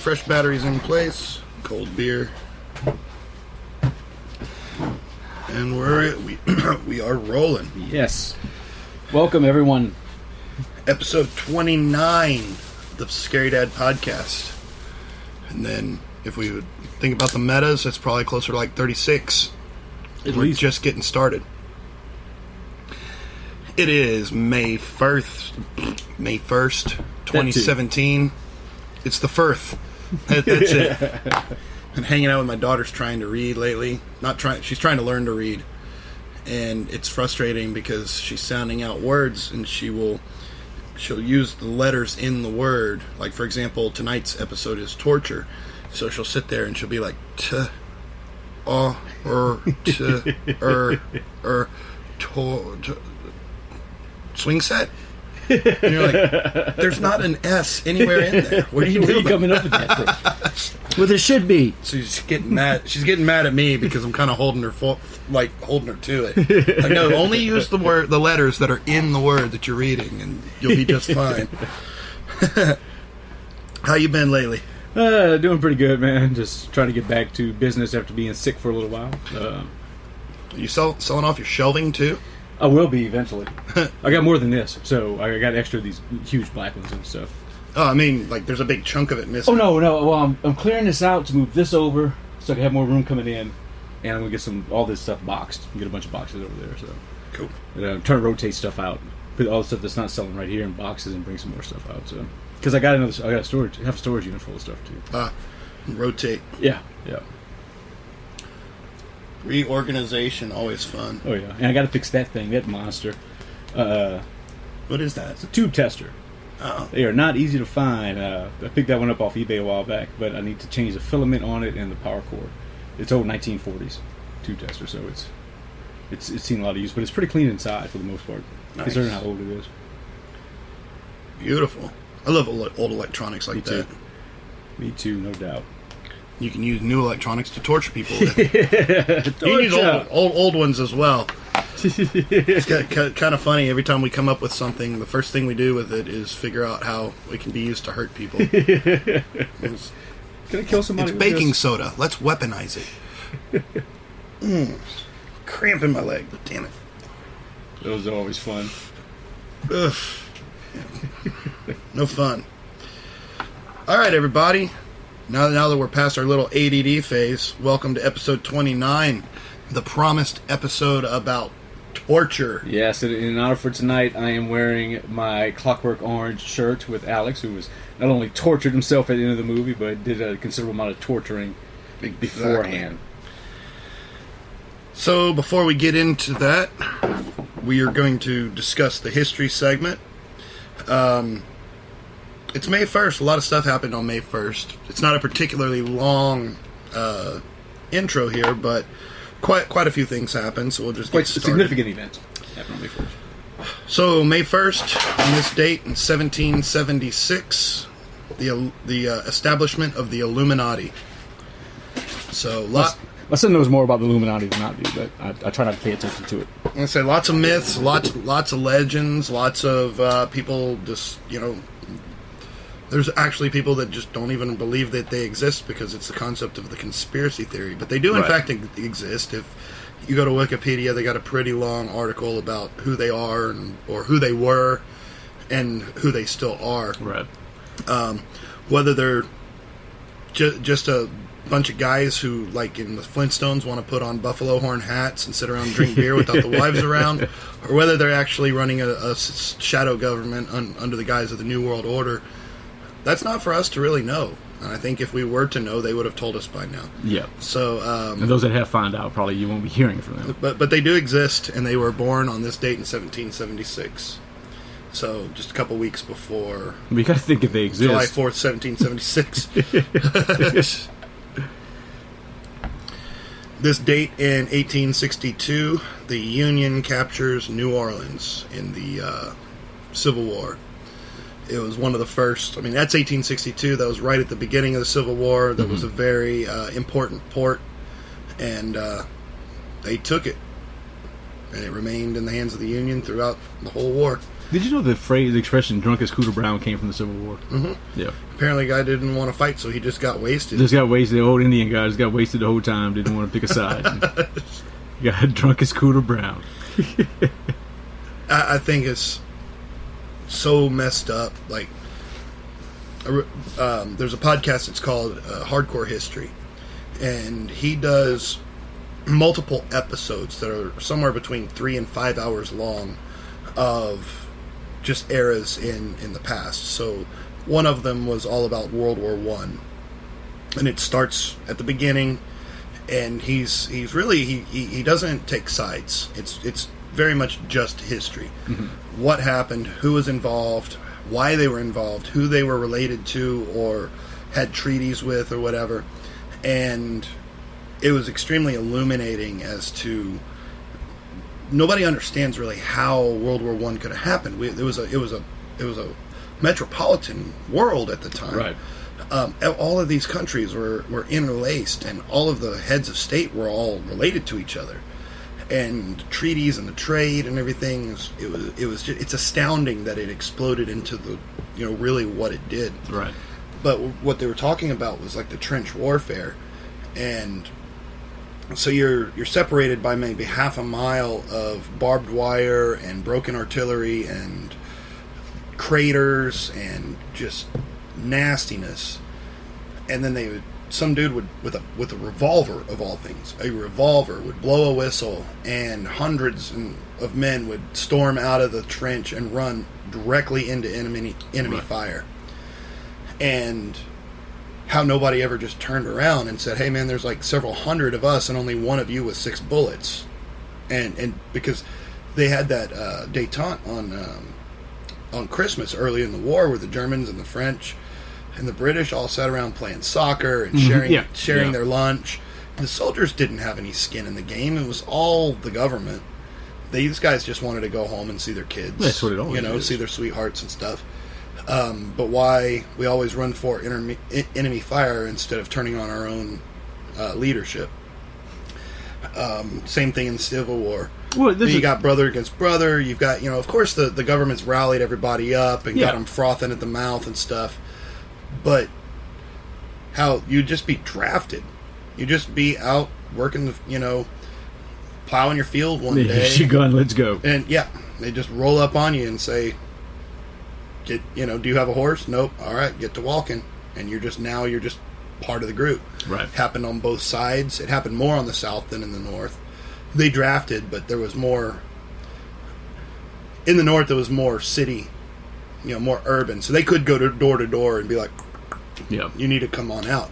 fresh batteries in place, cold beer, and we are rolling. Yes. Welcome, everyone. Episode 29 of the Scary Dad podcast. And then if we would think about the metas, that's probably closer to like 36. We're just getting started. It is May 1st, 2017. It's the Firth. That's it. I'm hanging out with my daughter's trying to read lately. She's trying to learn to read. And it's frustrating because she's sounding out words and she'll use the letters in the word. Like, for example, tonight's episode is torture. So she'll sit there and she'll be like, t, swing set? And you're like, there's not an S anywhere in there. What are you doing? Where are you coming up with that from? Well, there should be. So she's getting mad. She's getting mad at me because I'm kind of holding her to it. Like, no, only use the letters that are in the word that you're reading, and you'll be just fine. How you been lately? Doing pretty good, man. Just trying to get back to business after being sick for a little while. You selling off your shelving too? I will be eventually. I got more than this, so I got extra of these huge black ones and stuff. Oh, I mean, like there's a big chunk of it missing. Oh no! Well, I'm clearing this out to move this over so I can have more room coming in, and I'm gonna get all this stuff boxed. Get a bunch of boxes over there. So cool. Trying to rotate stuff out, put all the stuff that's not selling right here in boxes, and bring some more stuff out. So because I got a storage unit full of stuff too. Rotate. Yeah. Reorganization, always fun. Oh yeah, and I got to fix that thing, that monster. What is that? It's a tube tester. Oh. They are not easy to find. I picked that one up off eBay a while back, but I need to change the filament on it and the power cord. It's old 1940s tube tester, so it's seen a lot of use, but it's pretty clean inside for the most part, considering how old it is. Beautiful. I love old electronics like that. Me too, no doubt. You can use new electronics to torture people with. You can use old ones as well. It's kind of funny. Every time we come up with something, the first thing we do with it is figure out how it can be used to hurt people. Can I kill somebody? It's baking soda. Let's weaponize it. Cramp in my leg, but damn it. Those are always fun. Ugh. No fun. All right, everybody. Now that we're past our little ADD phase, welcome to episode 29, the promised episode about torture. Yes, in honor for tonight, I am wearing my Clockwork Orange shirt with Alex, who was not only tortured himself at the end of the movie, but did a considerable amount of torturing beforehand. So before we get into that, we are going to discuss the history segment. It's May 1st. A lot of stuff happened on May 1st. It's not a particularly long intro here, but quite a few things happened, so we'll just get started. Quite a significant event happened on May 1st. So, May 1st, on this date in 1776, the establishment of the Illuminati. So, my son knows more about the Illuminati than I do, but I try not to pay attention to it. I'm going to say lots of myths, lots of legends, lots of people just, there's actually people that just don't even believe that they exist because it's the concept of the conspiracy theory. But they do, in fact, exist. If you go to Wikipedia, they got a pretty long article about who they are or who they were and who they still are. Right. Whether they're just a bunch of guys who, like in the Flintstones, want to put on buffalo horn hats and sit around and drink beer without the wives around, or whether they're actually running a shadow government under the guise of the New World Order. That's not for us to really know. And I think if we were to know, they would have told us by now. Yeah. So, and those that have found out, probably you won't be hearing from them. But they do exist, and they were born on this date in 1776. So, just a couple weeks before... We got to think if they exist. July 4th, 1776. This date in 1862, the Union captures New Orleans in the Civil War. It was one of the first. That's 1862. That was right at the beginning of the Civil War. That was a very important port, and they took it, and it remained in the hands of the Union throughout the whole war. Did you know the expression "drunk as Cooter Brown" came from the Civil War? Mm-hmm. Yeah. Apparently, a guy didn't want to fight, so he just got wasted. Just got wasted. The old Indian guy just got wasted the whole time. Didn't want to pick a side. Got drunk as Cooter Brown. I think it's so messed up. Like, there's a podcast. It's called Hardcore History, and he does multiple episodes that are somewhere between 3 and 5 hours long of just eras in the past. So one of them was all about World War One, and it starts at the beginning. And he's really he doesn't take sides. It's very much just history. Mm-hmm. What happened, who was involved, why they were involved, who they were related to or had treaties with or whatever. And it was extremely illuminating as to nobody understands really how World War One could have happened. It was a metropolitan world at the time. Right. All of these countries were interlaced, and all of the heads of state were all related to each other, and treaties and the trade and everything. It's astounding that it exploded into the really what it did. Right. But what they were talking about was like the trench warfare, and so you're separated by maybe half a mile of barbed wire and broken artillery and craters and just nastiness. And then some dude would with a revolver, of all things, a revolver would blow a whistle, and hundreds of men would storm out of the trench and run directly into enemy right. fire. And how nobody ever just turned around and said, "Hey man, there's like several hundred of us and only one of you with 6 bullets," and because they had that détente on Christmas early in the war, where the Germans and the French and the British all sat around playing soccer and sharing their lunch. And the soldiers didn't have any skin in the game. It was all the government. These guys just wanted to go home and see their kids. That's what it always is. See their sweethearts and stuff. But why we always run for enemy fire instead of turning on our own leadership. Same thing in the Civil War. Well, you got brother against brother. You've got, of course, the government's rallied everybody up and got them frothing at the mouth and stuff. But how you just be drafted. You just be out working, plowing your field one day. Here's your gun, let's go. And, they just roll up on you and say, do you have a horse? Nope. All right, get to walking. And you're just part of the group. Right. It happened on both sides. It happened more on the South than in the North. They drafted, but there was more... In the North, there was more city, more urban. So they could go door to door and be like, you need to come on out.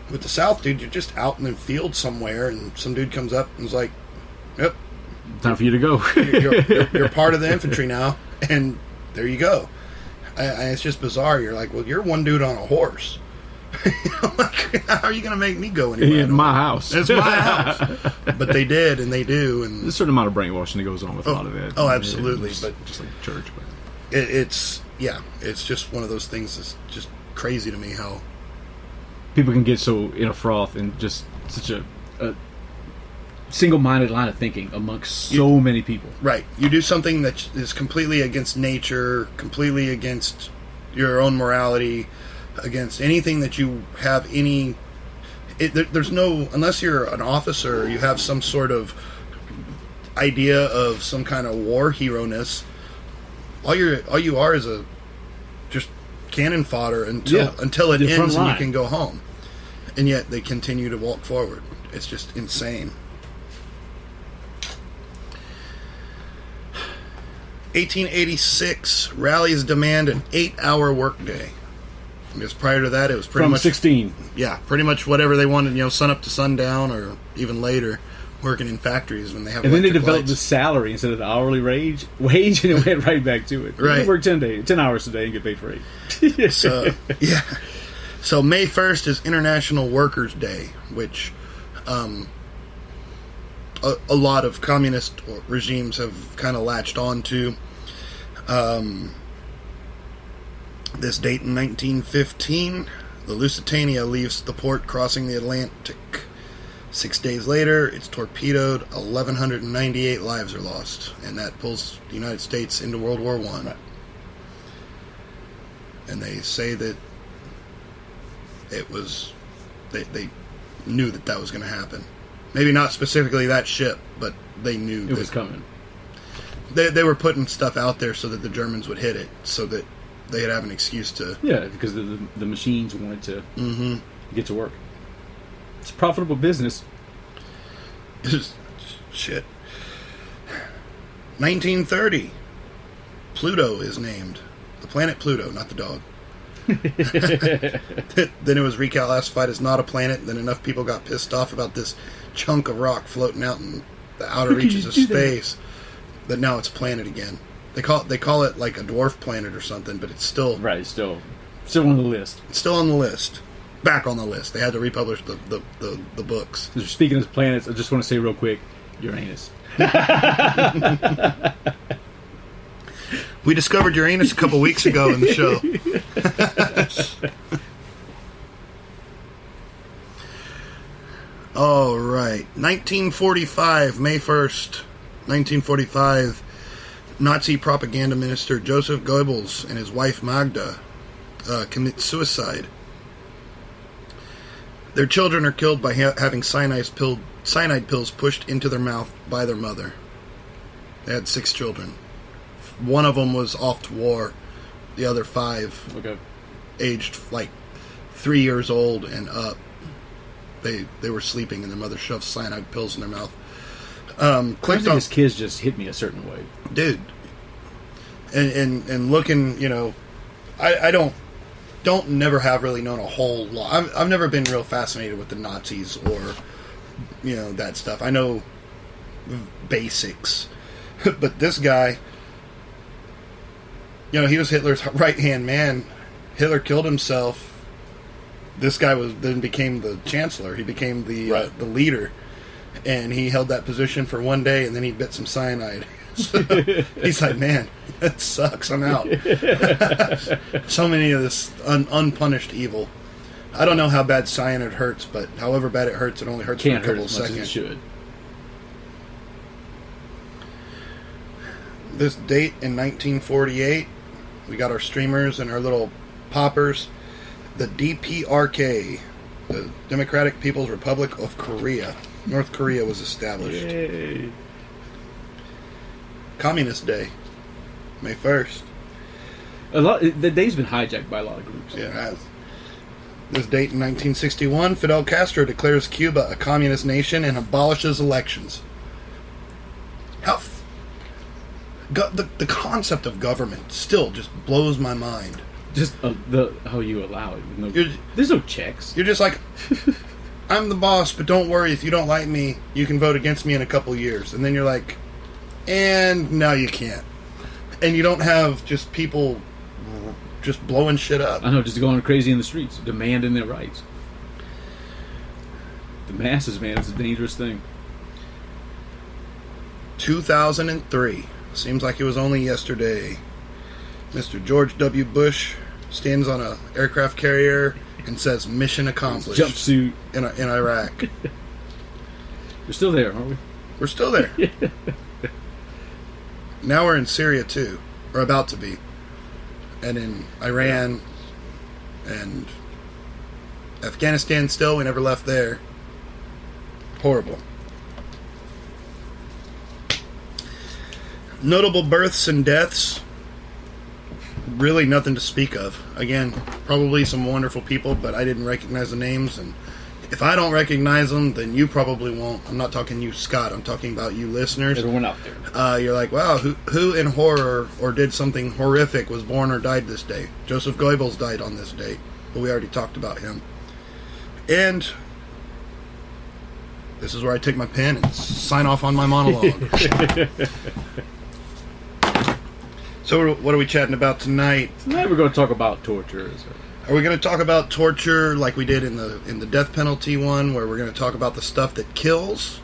With the South, dude, you're just out in the field somewhere, and some dude comes up and is like, yep. Time for you to go. you're part of the infantry now, and there you go. And it's just bizarre. You're like, well, you're one dude on a horse. How are you going to make me go anywhere? In my house. It's my house. But they did, and they do. And there's a certain amount of brainwashing that goes on with a lot of that. Oh, absolutely. Just like church. But it's just one of those things that's just crazy to me how people can get so in a froth and just such a single-minded line of thinking amongst so many people. Right. You do something that is completely against nature, completely against your own morality, against anything that you have any... there's no... Unless you're an officer, you have some sort of idea of some kind of war hero-ness, all you are is a just cannon fodder until it ends and you can go home. And yet they continue to walk forward. It's just insane. 1886, rallies demand an 8-hour workday. Because prior to that, it was pretty much... From 16. Yeah, pretty much whatever they wanted, sun up to sundown or even later, working in factories when they have And then they developed lights. the salary instead of the hourly wage, and it went right back to it. Right. You work 10 hours a day and get paid for 8. So May 1st is International Workers' Day, which a lot of communist regimes have kind of latched on to. This date in 1915, the Lusitania leaves the port crossing the Atlantic. 6 days later, it's torpedoed. 1,198 lives are lost, and that pulls the United States into World War I. Right. And they say that it was they knew that was going to happen. Maybe not specifically that ship, but they knew It was coming. They were putting stuff out there so that the Germans would hit it, so that they'd have an excuse to. Yeah, because the machines wanted to get to work. It's a profitable business. Shit. 1930. Pluto is named. The planet Pluto, not the dog. Then it was reclassified as not a planet. Then enough people got pissed off about this chunk of rock floating out in the outer reaches of space that now it's a planet again. They call it like a dwarf planet or something, but it's still Right, still on the list. It's still on the list. Back on the list. They had to republish the books. Speaking of planets, I just want to say real quick, Uranus. We discovered Uranus a couple weeks ago in the show. All right. 1945, May 1st, 1945, Nazi propaganda minister Joseph Goebbels and his wife Magda commit suicide. Their children are killed by having cyanide pills pushed into their mouth by their mother. They had 6 children. One of them was off to war. The other 5, aged like 3 years old and up, they were sleeping and their mother shoved cyanide pills in their mouth. His kids just hit me a certain way, dude. And looking, I don't never have really known a whole lot. I've never been real fascinated with the Nazis or that stuff. I know basics, but this guy, he was Hitler's right-hand man. Hitler killed himself. This guy then became the chancellor. He became the leader, and he held that position for one day, and then he bit some cyanide. So he's like, man, that sucks. I'm out. So many of this unpunished evil. I don't know how bad cyanide hurts, but however bad it hurts, it only hurts for a couple of seconds. As it should. This date in 1948, we got our streamers and our little poppers. The DPRK, the Democratic People's Republic of Korea. North Korea was established. Yay. Communist Day, May 1st. The day's been hijacked by a lot of groups. Yeah, it has. This date in 1961, Fidel Castro declares Cuba a communist nation and abolishes elections. The concept of government still just blows my mind. Just how you allow it. There's no checks. You're just like, I'm the boss, but don't worry, if you don't like me, you can vote against me in a couple years. And then you're like, and now you can't. And you don't have just people just blowing shit up. I know, just going crazy in the streets, demanding their rights. The masses, man, it's a dangerous thing. 2003. Seems like it was only yesterday. Mr. George W. Bush stands on an aircraft carrier and says, mission accomplished. Jumpsuit. In Iraq. We're still there, aren't we? We're still there. Now we're in Syria, too. We're about to be. And in Iran and Afghanistan still. We never left there. Horrible. Notable births and deaths. Really nothing to speak of. Again, probably some wonderful people, but I didn't recognize the names, and if I don't recognize them, then you probably won't. I'm not talking you, Scott. I'm talking about you listeners. Everyone out there. You're like, wow, who in horror or did something horrific was born or died this day? Joseph Goebbels died on this date, but we already talked about him. And this is where I take my pen and sign off on my monologue. So what are we chatting about tonight? Tonight we're going to talk about torture. Are we going to talk about torture like we did in the death penalty one, where we're going to talk about the stuff that kills,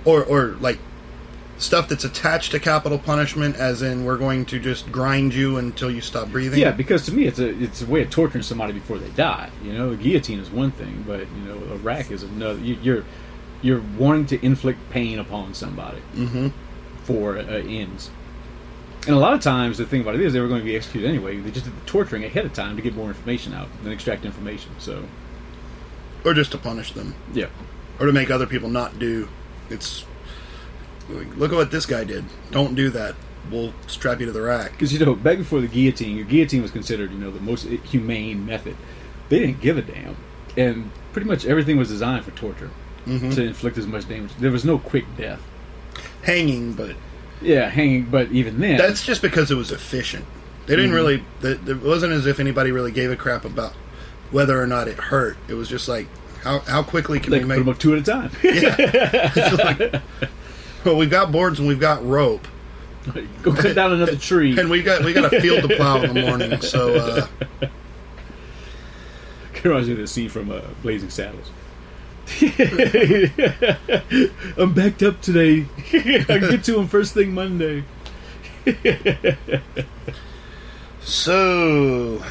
or like stuff that's attached to capital punishment, as in we're going to just grind you until you stop breathing. Yeah, because to me it's a way of torturing somebody before they die. The guillotine is one thing, but a rack is another. You're wanting to inflict pain upon somebody for ends. And a lot of times the thing about it is they were going to be executed anyway. They just did the torturing ahead of time to get more information out and extract information. So, or just to punish them. Yeah, or to make other people not do. It's look at what this guy did. Don't do that. We'll strap you to the rack. Because back before the guillotine, your guillotine was considered the most humane method. They didn't give a damn, and pretty much everything was designed for torture to inflict as much damage. There was no quick death. Hanging, but even then, that's just because it was efficient. They didn't really. It wasn't as if anybody really gave a crap about whether or not it hurt. It was just like how quickly can we make put them up two at a time. Yeah. Well, we've got boards and we've got rope. Go cut down another tree, and we got a field to plow in the morning. So, reminds me of the scene from Blazing Saddles. I'm backed up today. I'll get to him first thing Monday. So,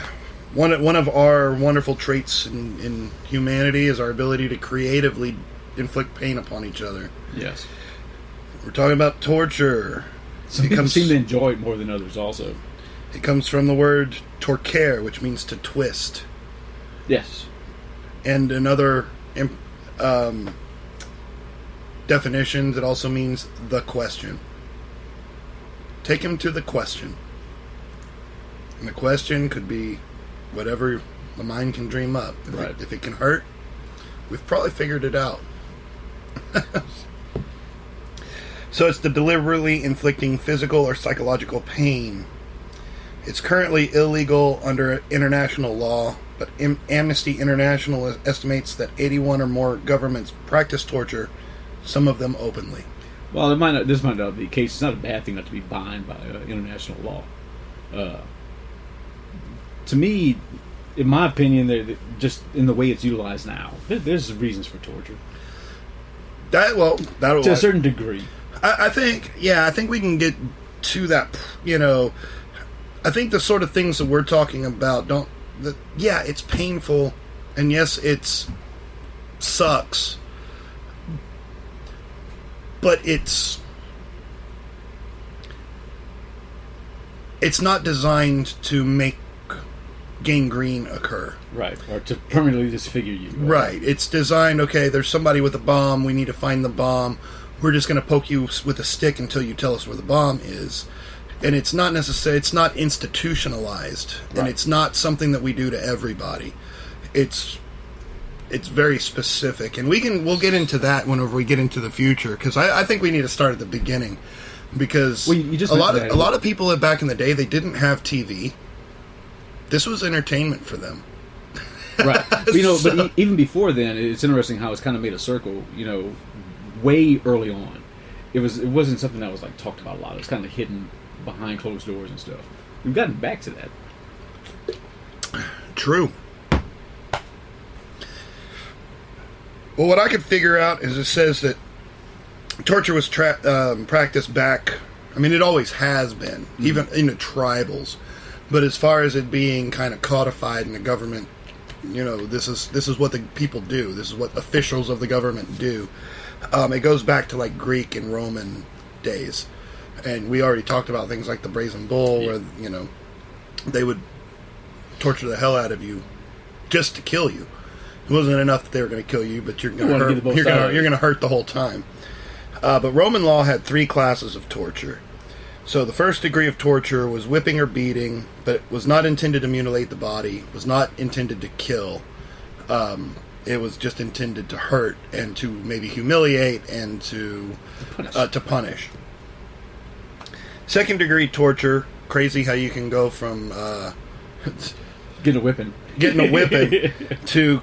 one of our wonderful traits in humanity is our ability to creatively inflict pain upon each other. Yes. We're talking about torture. Some people seem to enjoy it more than others also. It comes from the word torquer, which means to twist. Yes. And another definitions, it also means the question. Take him to the question. And the question could be whatever the mind can dream up. If it can hurt, we've probably figured it out. So it's the deliberately inflicting physical or psychological pain. It's currently illegal under international law, but Amnesty International estimates that 81 or more governments practice torture, some of them openly. Well, this might not be the case. It's not a bad thing not to be bound by international law. To me, in my opinion, just in the way it's utilized now, there's reasons for torture. To a certain degree. I think we can get to that. I think the sort of things that we're talking about it's painful, and yes, it sucks, but it's not designed to make gangrene occur. Right, or to permanently disfigure you. Right. It's designed, okay, there's somebody with a bomb, we need to find the bomb. We're just going to poke you with a stick until you tell us where the bomb is. And it's not necessary. It's not institutionalized, and it's not something that we do to everybody. It's very specific, and we'll get into that whenever we get into the future, because I think we need to start at the beginning, because a lot of people back in the day, they didn't have TV. This was entertainment for them. Right. But even before then, it's interesting how it's kind of made a circle. Way early on, it wasn't something that was like talked about a lot. It was kind of hidden behind closed doors and stuff. We've gotten back to that. True. Well, what I could figure out is it says that torture was practiced back. I mean, it always has been, even in the tribals. But as far as it being kind of codified in the government, this is what the people do. This is what officials of the government do. It goes back to like Greek and Roman days, and we already talked about things like the brazen bull, where they would torture the hell out of you just to kill you. It wasn't enough that they were going to kill you, but you're going to hurt. You're going to hurt the whole time. But Roman law had 3 classes of torture. So the first degree of torture was whipping or beating, but it was not intended to mutilate the body. Was not intended to kill. It was just intended to hurt and to maybe humiliate and to punish. Second degree torture, crazy how you can go from getting a whipping to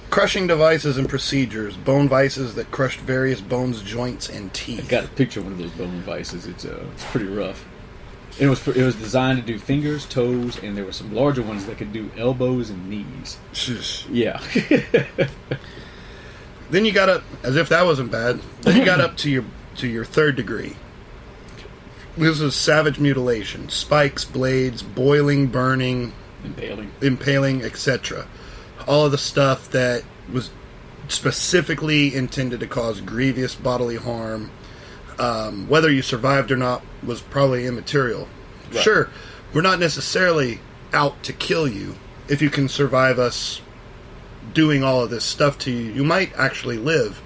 crushing devices and procedures, bone vices that crushed various bones, joints, and teeth. I got a picture of one of those bone vices. It's pretty rough. And it was designed to do fingers, toes, and there were some larger ones that could do elbows and knees. Yeah. Then you got up, as if that wasn't bad. Then you got up to your third degree, This is savage mutilation. Spikes, blades, boiling, burning, impaling, etc. All of the stuff that was specifically intended to cause grievous bodily harm. Whether you survived or not was probably immaterial. Right. Sure, we're not necessarily out to kill you. If you can survive us doing all of this stuff to you, you might actually live.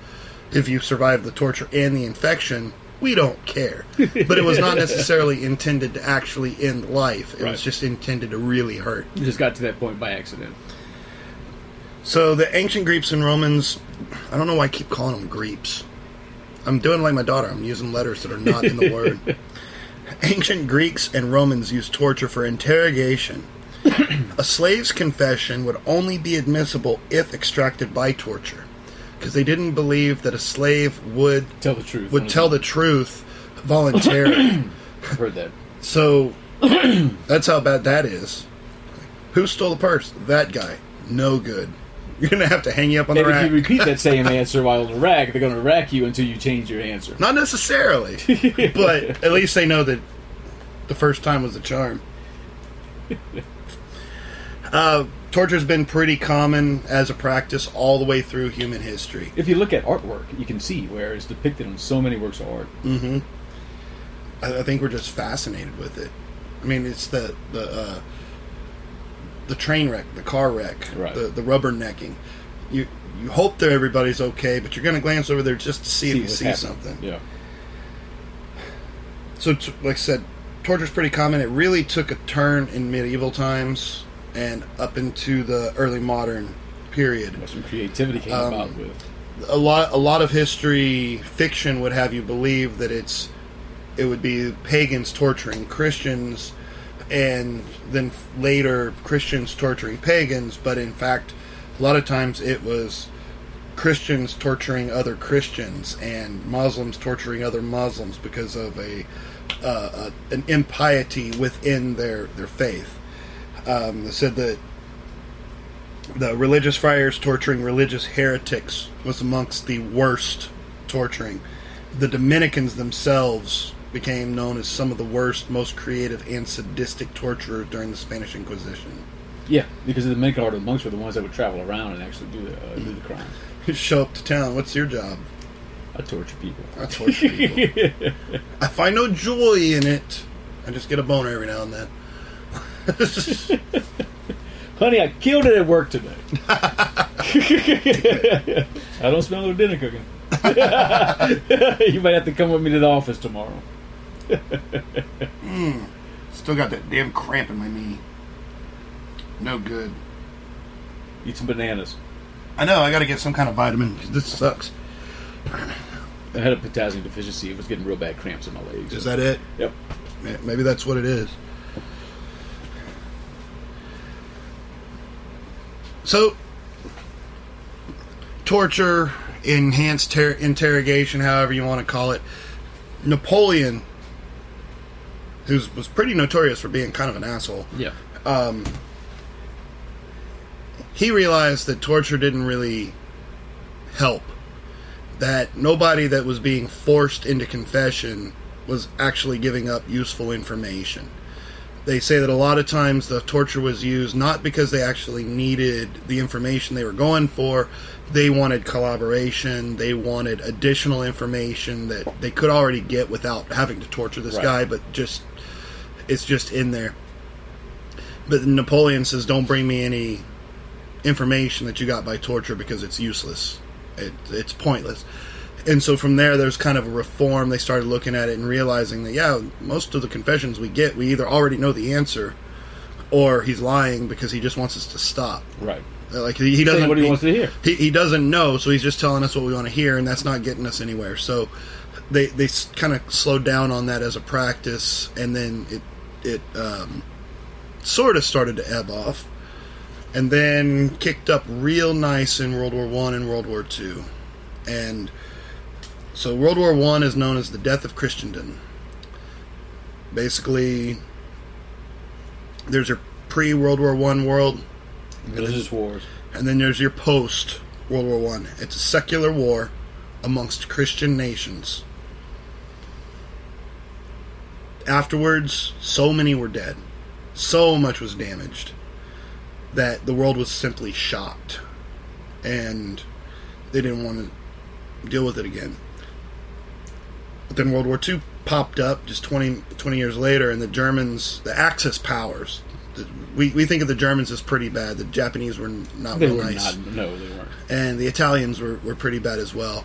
If you survive the torture and the infection, we don't care. But it was not necessarily intended to actually end life. It was just intended to really hurt. You just got to that point by accident. So the ancient Greeks and Romans, I don't know why I keep calling them Greeks. I'm doing like my daughter. I'm using letters that are not in the word. Ancient Greeks and Romans used torture for interrogation. A slave's confession would only be admissible if extracted by torture, because they didn't believe that a slave would tell the truth. Voluntarily. I've heard that. So that's how bad that is. Who stole the purse? That guy. No good. You're going to have to hang you up on the rack. If you repeat that same answer while on the rack, they're going to rack you until you change your answer. Not necessarily. But at least they know that the first time was the charm. Torture's been pretty common as a practice all the way through human history. If you look at artwork, you can see where it's depicted in so many works of art. Mm-hmm. I think we're just fascinated with it. I mean, it's the train wreck, the car wreck, right. the rubbernecking. You hope that everybody's okay, but you're going to glance over there just to see if you see something. Yeah. So, like I said, torture's pretty common. It really took a turn in medieval times and up into the early modern period. Some creativity came about with a lot of history fiction would have you believe that it would be pagans torturing Christians, and then later Christians torturing pagans, but in fact a lot of times it was Christians torturing other Christians and Muslims torturing other Muslims because of an impiety within their faith. They said that the religious friars torturing religious heretics was amongst the worst torturing. The Dominicans themselves became known as some of the worst, most creative, and sadistic torturers during the Spanish Inquisition. Yeah, because the Dominican order of monks were the ones that would travel around and actually do the crimes. Show up to town. What's your job? I torture people. I find no joy in it. I just get a boner every now and then. Honey, I killed it at work today. I don't smell no dinner cooking. You might have to come with me to the office tomorrow. Still got that damn cramp in my knee. No good. Eat some bananas. I know, I gotta get some kind of vitamin. This sucks. I had a potassium deficiency. It was getting real bad cramps in my legs. Is that it? Yep. Maybe that's what it is. So, torture, enhanced interrogation, however you want to call it. Napoleon, who was pretty notorious for being kind of an asshole. Yeah. He realized that torture didn't really help. That nobody that was being forced into confession was actually giving up useful information. They say that a lot of times the torture was used not because they actually needed the information they were going for. They wanted collaboration. They wanted additional information that they could already get without having to torture this guy, but it's just in there. But Napoleon says, don't bring me any information that you got by torture because it's useless. It's pointless. And so from there's kind of a reform. They started looking at it and realizing that, most of the confessions we get, we either already know the answer or he's lying because he just wants us to stop. Right. Like he doesn't. What he wants to hear. He doesn't know, so he's just telling us what we want to hear, and that's not getting us anywhere. So they kind of slowed down on that as a practice, and then it sort of started to ebb off, and then kicked up real nice in World War I and World War II, and so World War I is known as the death of Christendom. Basically, there's your pre-World War I world. Religious wars. And then there's your post-World War I. It's a secular war amongst Christian nations. afterwards, so many were dead. So much was damaged that the world was simply shocked. And they didn't want to deal with it again. But then World War II popped up just 20 years later, and the Germans, the Axis powers, we think of the Germans as pretty bad. The Japanese were not real nice. No, they weren't. And the Italians were pretty bad as well.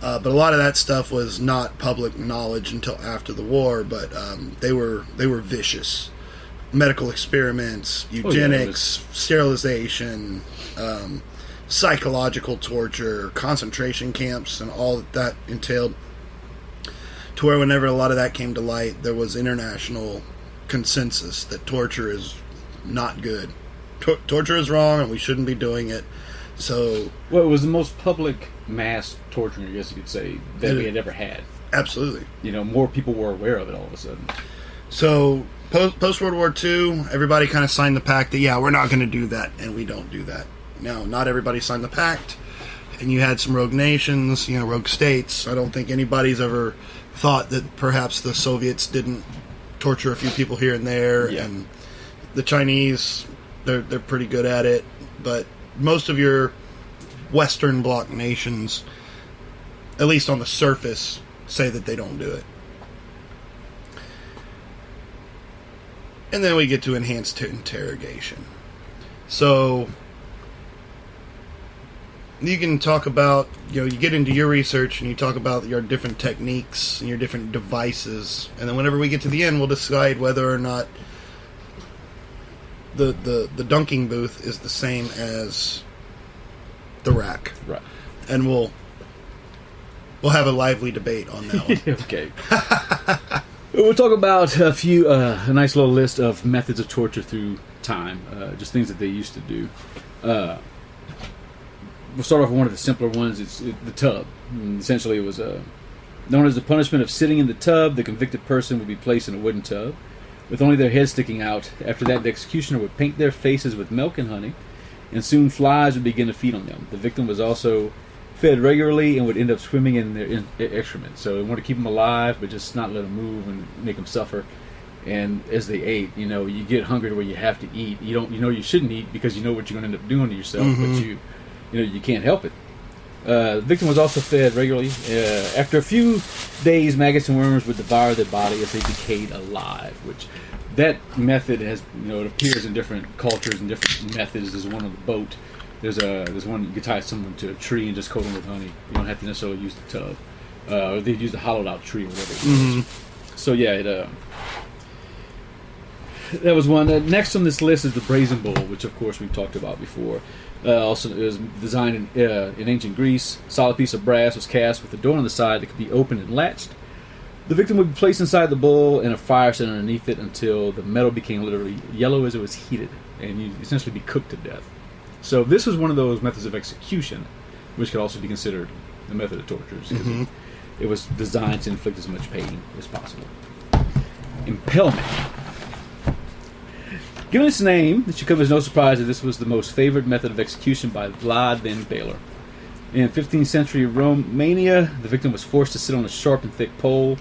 But a lot of that stuff was not public knowledge until after the war, but they were vicious. Medical experiments, eugenics, sterilization, psychological torture, concentration camps, and all that entailed. To where whenever a lot of that came to light, there was international consensus that torture is not good. Torture is wrong, and we shouldn't be doing it. So, well, it was the most public mass torturing, I guess you could say, that we had ever had. Absolutely. More people were aware of it all of a sudden. So, post World War II, everybody kind of signed the pact that, we're not going to do that, and we don't do that. Now, not everybody signed the pact, and you had some rogue nations, rogue states. I don't think anybody's ever thought that perhaps the Soviets didn't torture a few people here and there, and the Chinese, they're pretty good at it, but most of your Western Bloc nations, at least on the surface, say that they don't do it. And then we get to enhanced interrogation. So you can talk about, you get into your research and you talk about your different techniques and your different devices, and then whenever we get to the end, we'll decide whether or not the dunking booth is the same as the rack. Right. And we'll have a lively debate on that one. Okay. We'll talk about a nice little list of methods of torture through time, just things that they used to do. We'll start off with one of the simpler ones. It's the tub. Essentially, it was known as the punishment of sitting in the tub. The convicted person would be placed in a wooden tub with only their heads sticking out. After that, the executioner would paint their faces with milk and honey, and soon flies would begin to feed on them. The victim was also fed regularly and would end up swimming in their excrement. So they want to keep them alive, but just not let them move and make them suffer. And as they ate, you get hungry to where you have to eat. You shouldn't eat because you know what you're going to end up doing to yourself, but you can't help it. The victim was also fed regularly. After a few days, maggots and worms would devour their body as they decayed alive, which that method has, it appears in different cultures and different methods. There's one on the boat. There's one you can tie someone to a tree and just coat them with honey. You don't have to necessarily use the tub. Or they'd use the hollowed out tree or whatever it was. So that was one. Next on this list is the brazen bull, which of course we've talked about before. Also, it was designed in ancient Greece. A solid piece of brass was cast with a door on the side that could be opened and latched. The victim would be placed inside the bull and a fire set underneath it until the metal became literally yellow as it was heated, and you'd essentially be cooked to death. So this was one of those methods of execution, which could also be considered a method of torture, because it was designed to inflict as much pain as possible. Impalement. Given its name, it should come as no surprise that this was the most favored method of execution by Vlad the Impaler. In 15th century Romania, the victim was forced to sit on a sharp and thick pole.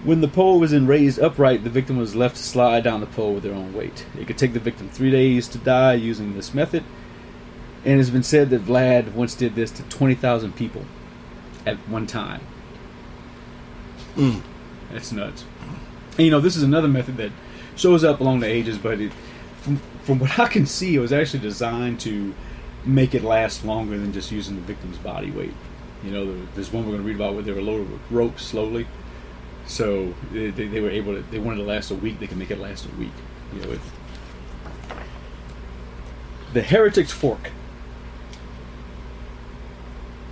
When the pole was then raised upright, the victim was left to slide down the pole with their own weight. It could take the victim 3 days to die using this method, and it has been said that Vlad once did this to 20,000 people at one time. That's nuts. And, this is another method that shows up along the ages, but from what I can see, it was actually designed to make it last longer than just using the victim's body weight. There's one we're going to read about where they were loaded with ropes slowly, so they were able to. They wanted to last a week. They can make it last a week. The heretic's fork.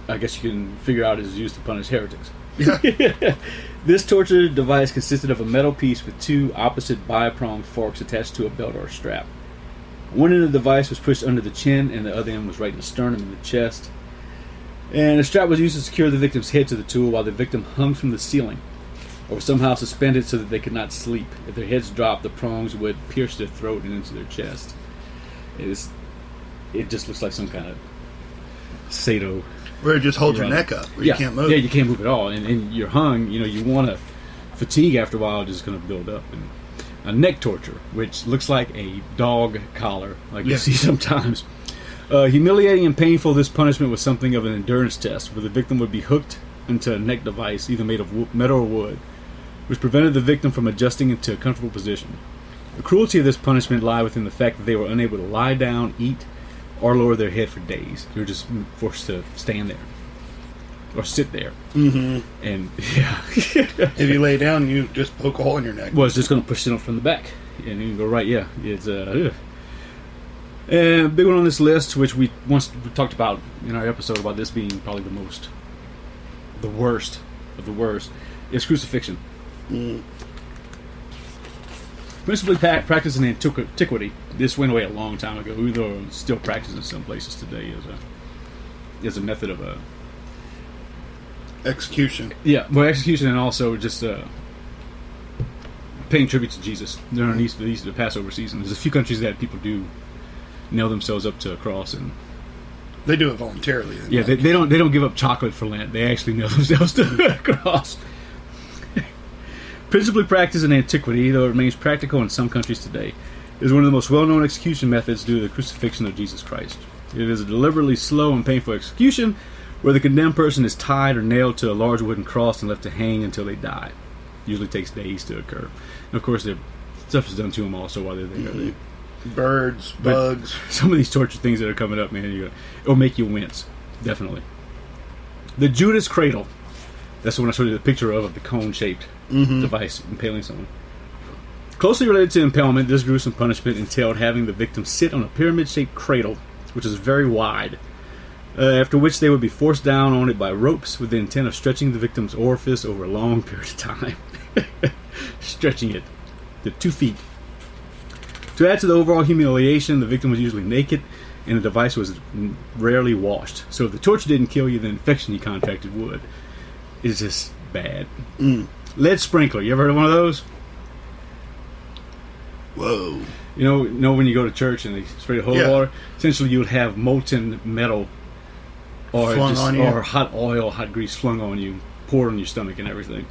I guess you can figure out is used to punish heretics. Yeah. This torture device consisted of a metal piece with two opposite bi-pronged forks attached to a belt or a strap. One end of the device was pushed under the chin, and the other end was right in the sternum and the chest. And a strap was used to secure the victim's head to the tool while the victim hung from the ceiling, or somehow suspended so that they could not sleep. If their heads dropped, the prongs would pierce their throat and into their chest. It just looks like some kind of Sado. Where it just holds your neck up, where you can't move. Yeah, you can't move at all, and you're hung. You want to fatigue after a while is just going to build up. And a neck torture, which looks like a dog collar, like you see sometimes. Humiliating and painful, this punishment was something of an endurance test, where the victim would be hooked into a neck device, either made of metal or wood, which prevented the victim from adjusting into a comfortable position. The cruelty of this punishment lay within the fact that they were unable to lie down, eat, or lower their head for days. They were just forced to stand there. Or sit there. Mm-hmm. And, yeah. If you lay down, you just poke a hole in your neck. Well, it's just going to push it up from the back. And you can go right, yeah. It's, And a big one on this list, which we talked about in our episode about this being probably the worst of the worst, is crucifixion. Mm. Principally practiced in antiquity. This went away a long time ago, even though it's still practiced in some places today as a method of execution. Yeah, well, execution, and also just paying tribute to Jesus during the Passover season. There's a few countries that people do nail themselves up to a cross, and they do it voluntarily. Yeah, they don't give up chocolate for Lent. They actually nail themselves to a cross. Principally practiced in antiquity, though it remains practical in some countries today, it is one of the most well-known execution methods due to the crucifixion of Jesus Christ. It is a deliberately slow and painful execution where the condemned person is tied or nailed to a large wooden cross and left to hang until they die. Usually takes days to occur. And of course, stuff is done to them also while they're there. Mm-hmm. Birds, bugs. Some of these torture things that are coming up, man, it'll make you wince. Definitely. The Judas cradle. That's the one I showed you the picture of the cone-shaped device impaling someone. Closely related to impalement, this gruesome punishment entailed having the victim sit on a pyramid-shaped cradle, which is very wide, after which they would be forced down on it by ropes with the intent of stretching the victim's orifice over a long period of time. Stretching it to 2 feet. To add to the overall humiliation, the victim was usually naked, and the device was rarely washed. So if the torture didn't kill you, the infection you contracted would. It's just bad. Lead sprinkler. You ever heard of one of those? Whoa. You know when you go to church and they spray the holy water? Essentially, you would have molten metal or hot oil, hot grease flung on you, poured on your stomach and everything.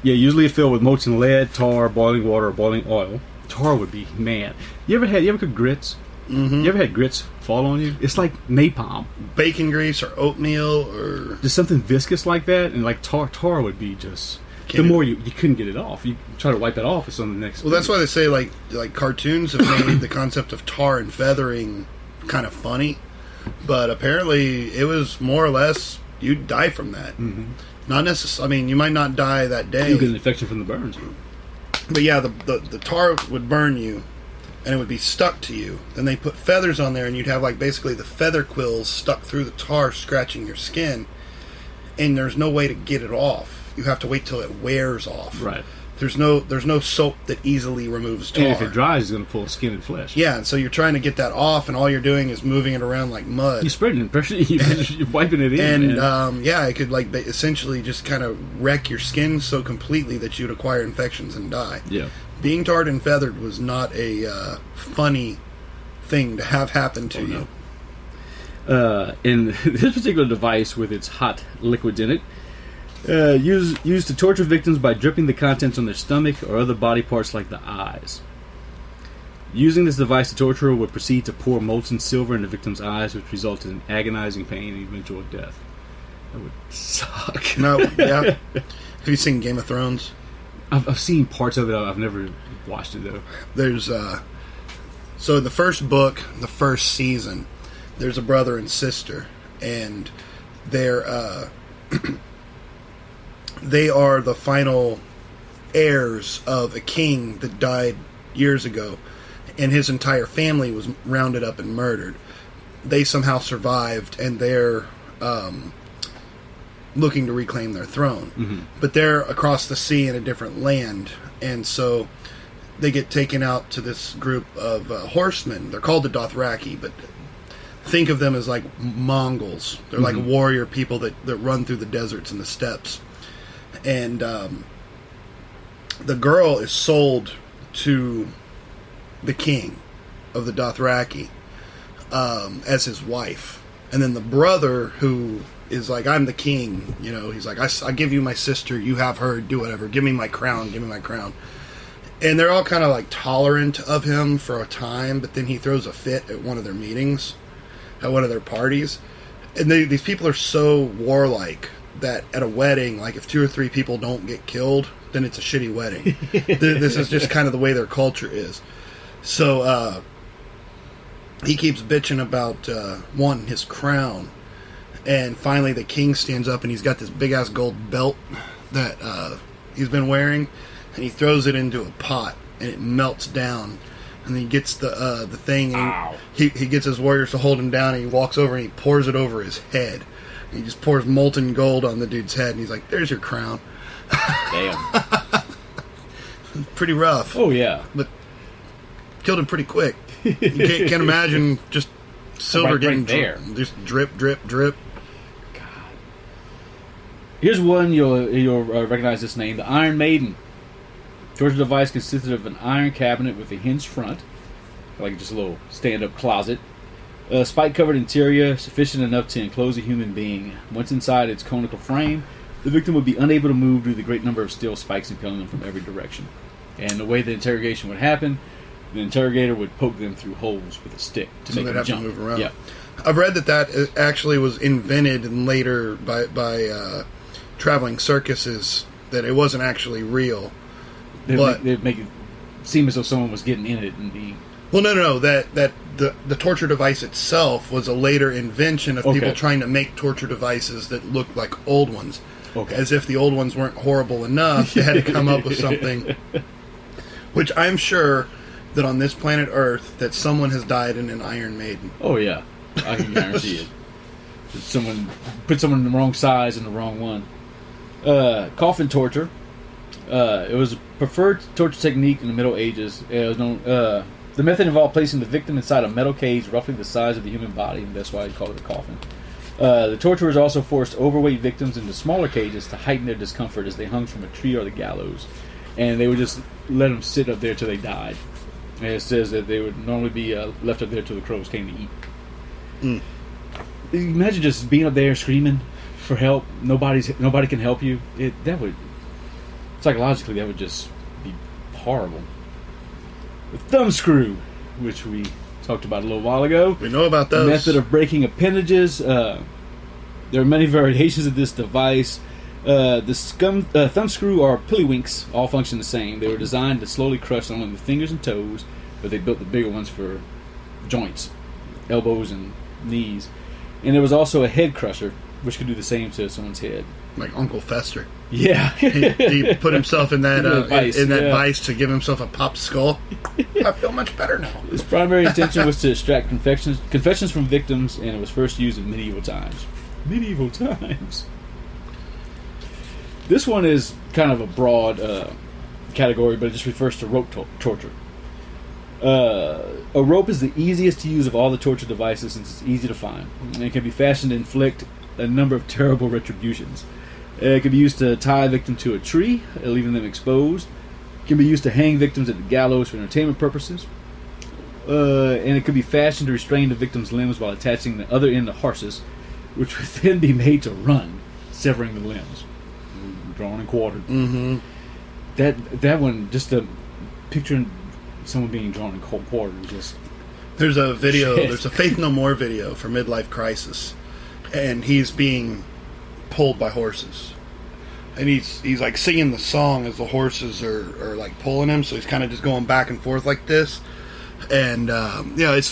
Usually filled with molten lead, tar, boiling water, or boiling oil. Tar would be, man. You ever cooked grits? Mm-hmm. You ever had grits fall on you? It's like napalm. Bacon grease or oatmeal or just something viscous like that, and like tar would be just. The more you couldn't get it off. You try to wipe it off with something next. Well, that's why they say like cartoons have made the concept of tar and feathering kind of funny, but apparently it was more or less you'd die from that. Mm-hmm. Not necessarily. I mean, you might not die that day. You get an infection from the burns. But yeah, the tar would burn you, and it would be stuck to you. Then they put feathers on there, and you'd have like basically the feather quills stuck through the tar, scratching your skin, and there's no way to get it off. You have to wait till it wears off. Right. There's no soap that easily removes tar. And if it dries, it's going to pull skin and flesh. Yeah, and so you're trying to get that off, and all you're doing is moving it around like mud. You're spreading it, pressure. You're wiping it in. And it could like essentially just kind of wreck your skin so completely that you'd acquire infections and die. Yeah. Being tarred and feathered was not a funny thing to have happen to you. No. In this particular device with its hot liquids in it, used to torture victims by dripping the contents on their stomach or other body parts like the eyes. Using this device, the torturer would proceed to pour molten silver in the victim's eyes, which resulted in agonizing pain and eventual death. That would suck. No, yeah. Have you seen Game of Thrones? I've seen parts of it. I've never watched it, though. There's, so the first book, the first season, there's a brother and sister, and they're, they are the final heirs of a king that died years ago, and his entire family was rounded up and murdered. They somehow survived, and they're looking to reclaim their throne. Mm-hmm. But they're across the sea in a different land, and so they get taken out to this group of horsemen. They're called the Dothraki, but think of them as like Mongols. They're like warrior people that run through the deserts and the steppes. And the girl is sold to the king of the Dothraki as his wife. And then the brother, who is like, I'm the king. You know, he's like, I give you my sister, you have her, do whatever. Give me my crown, give me my crown. And they're all kind of like tolerant of him for a time, but then he throws a fit at one of their meetings, at one of their parties. And these people are so warlike that at a wedding, like if 2 or 3 people don't get killed, then it's a shitty wedding. This is just kind of the way their culture is. So he keeps bitching about wanting his crown. And finally the king stands up and he's got this big-ass gold belt that he's been wearing. And he throws it into a pot and it melts down. And then he gets the thing and he gets his warriors to hold him down and he walks over and he pours it over his head. And he just pours molten gold on the dude's head and he's like, there's your crown. Damn. Pretty rough. Oh, yeah. But killed him pretty quick. You can't imagine just silver getting there. Just drip, drip, drip. God. Here's one you'll recognize this name, the Iron Maiden. Torture device consisted of an iron cabinet with a hinged front, like just a little stand-up closet. A spike-covered interior sufficient enough to enclose a human being. Once inside its conical frame, the victim would be unable to move due to the great number of steel spikes impelling them from every direction. And the way the interrogation would happen, the interrogator would poke them through holes with a stick to make them jump. To move around. Yeah. I've read that actually was invented and later by traveling circuses, that it wasn't actually real. They'd make it seem as though someone was getting in it and be... Well, no. That the torture device itself was a later invention of people trying to make torture devices that looked like old ones. Okay. As if the old ones weren't horrible enough, they had to come up with something. Which I'm sure that on this planet Earth, that someone has died in an Iron Maiden. Oh, yeah. I can guarantee it. Someone put someone in the wrong size and the wrong one. Coffin torture. It was a preferred torture technique in the Middle Ages. It was known, the method involved placing the victim inside a metal cage roughly the size of the human body, and that's why they call it a coffin. The torturers also forced overweight victims into smaller cages to heighten their discomfort as they hung from a tree or the gallows. And they would just let them sit up there till they died. And it says that they would normally be left up there till the crows came to eat. Mm. Imagine just being up there screaming for help. Nobody can help you. Psychologically, that would just be horrible. The thumb screw, which we talked about a little while ago. We know about those. Method of breaking appendages. There are many variations of this device. The thumb screw or pillywinks all function the same. They were designed to slowly crush only the fingers and toes, but they built the bigger ones for joints, elbows and knees. And there was also a head crusher, which could do the same to someone's head. Like Uncle Fester. Yeah. he put himself in that vice, yeah. vice to give himself a pop skull. I feel much better now. His primary intention was to extract confessions from victims, and it was first used in medieval times. Medieval times. This one is kind of a broad category, but it just refers to rope torture. A rope is the easiest to use of all the torture devices since it's easy to find. And it can be fashioned to inflict a number of terrible retributions. It can be used to tie a victim to a tree, leaving them exposed. It can be used to hang victims at the gallows for entertainment purposes. And it could be fashioned to restrain the victim's limbs while attaching the other end to horses, which would then be made to run, severing the limbs. Drawn and quartered. Mm-hmm. That one, just the picturing someone being drawn and quartered, just... There's a video, shit. There's a Faith No More video for Midlife Crisis, and he's being pulled by horses. And he's like singing the song as the horses are like pulling him, so he's kind of just going back and forth like this. And, it's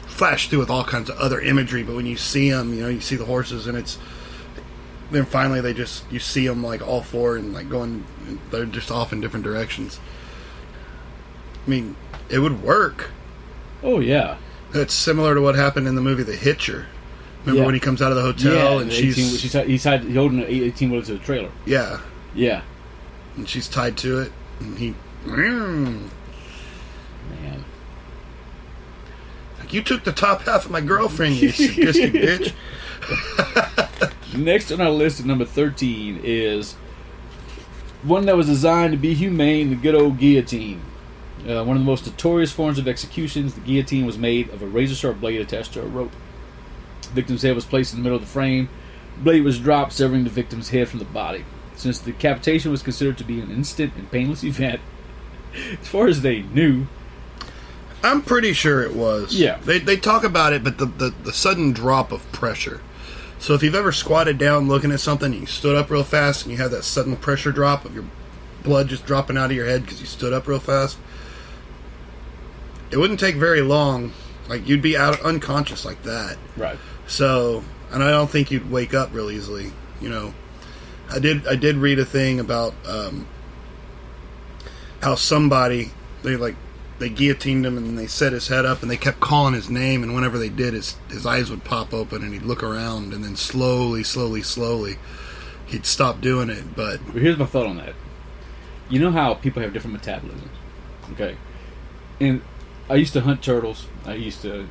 flashed through with all kinds of other imagery, but when you see him, you see the horses, and it's... Then finally you see them like all four and like going, they're just off in different directions. I mean, it would work. Oh, yeah. It's similar to what happened in the movie The Hitcher. Remember when he comes out of the hotel and he's holding an 18-wheeler to the trailer. Yeah. Yeah. And she's tied to it, and he... Man. Like, you took the top half of my girlfriend, you sadistic bitch. Next on our list at number 13 is one that was designed to be humane, the good old guillotine. One of the most notorious forms of executions, the guillotine was made of a razor-sharp blade attached to a rope. The victim's head was placed in the middle of the frame, blade was dropped, severing the victim's head from the body. Since the decapitation was considered to be an instant and painless event, as far as they knew... I'm pretty sure it was. Yeah. They talk about it, but the sudden drop of pressure. So if you've ever squatted down looking at something, and you stood up real fast, and you have that sudden pressure drop of your blood just dropping out of your head because you stood up real fast, it wouldn't take very long. Like, you'd be out unconscious like that. Right. So, and I don't think you'd wake up real easily. You know, I did read a thing about how somebody they guillotined him and they set his head up and they kept calling his name, and whenever they did, his eyes would pop open and he'd look around, and then slowly he'd stop doing it. But here's my thought on that. You know how people have different metabolisms, okay? And I used to hunt turtles. I used to,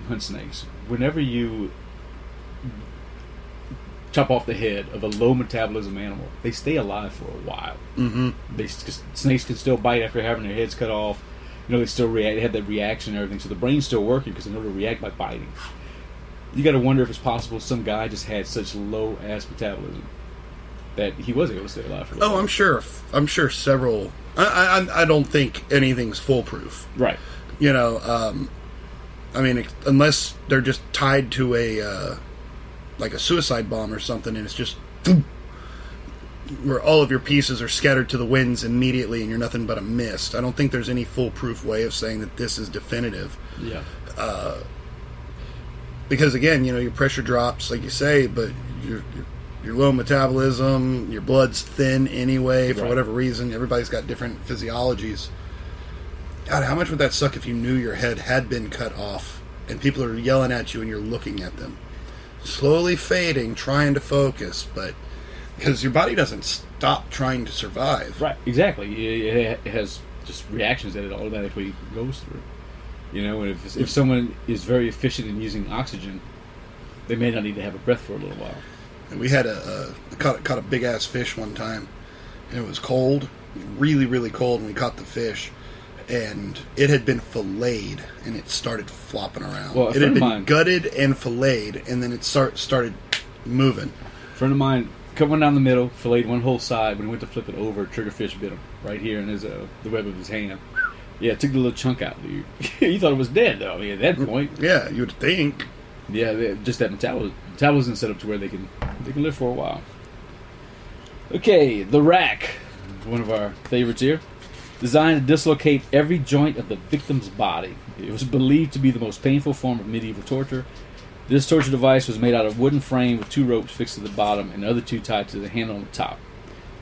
hunt snakes. Whenever you chop off the head of a low metabolism animal, they stay alive for a while. Mm-hmm. Snakes can still bite after having their heads cut off. They still react. They have that reaction and everything, so the brain's still working because they know to react by biting. You got to wonder if it's possible some guy just had such low ass metabolism that he was able to stay alive for a while. I'm sure several. I don't think anything's foolproof. Right. I mean, unless they're just tied to a suicide bomb or something, and it's just where all of your pieces are scattered to the winds immediately, and you're nothing but a mist. I don't think there's any foolproof way of saying that this is definitive. Yeah. Because again, your pressure drops, like you say, but your low metabolism, your blood's thin anyway for whatever reason. Everybody's got different physiologies. God, how much would that suck if you knew your head had been cut off and people are yelling at you and you're looking at them? Slowly fading, trying to focus, but because your body doesn't stop trying to survive. Right, exactly. It has just reactions that it automatically goes through. And if someone is very efficient in using oxygen, they may not need to have a breath for a little while. And we had caught a big ass fish one time, and it was cold, really, really cold, and we caught the fish, and it had been filleted, and it started flopping around. Well, it had been gutted and filleted, and then it started moving. A friend of mine cut one down the middle, filleted one whole side. When he went to flip it over, triggerfish bit him right here in his the web of his hand. Yeah, it took the little chunk out, dude. You thought it was dead, though. I mean, at that point. Yeah, you would think. Yeah, just that metabolism set up to where they can live for a while. Okay, the rack, one of our favorites here, designed to dislocate every joint of the victim's body. It was believed to be the most painful form of medieval torture. This torture device was made out of a wooden frame with 2 ropes fixed to the bottom and the other 2 tied to the handle on the top.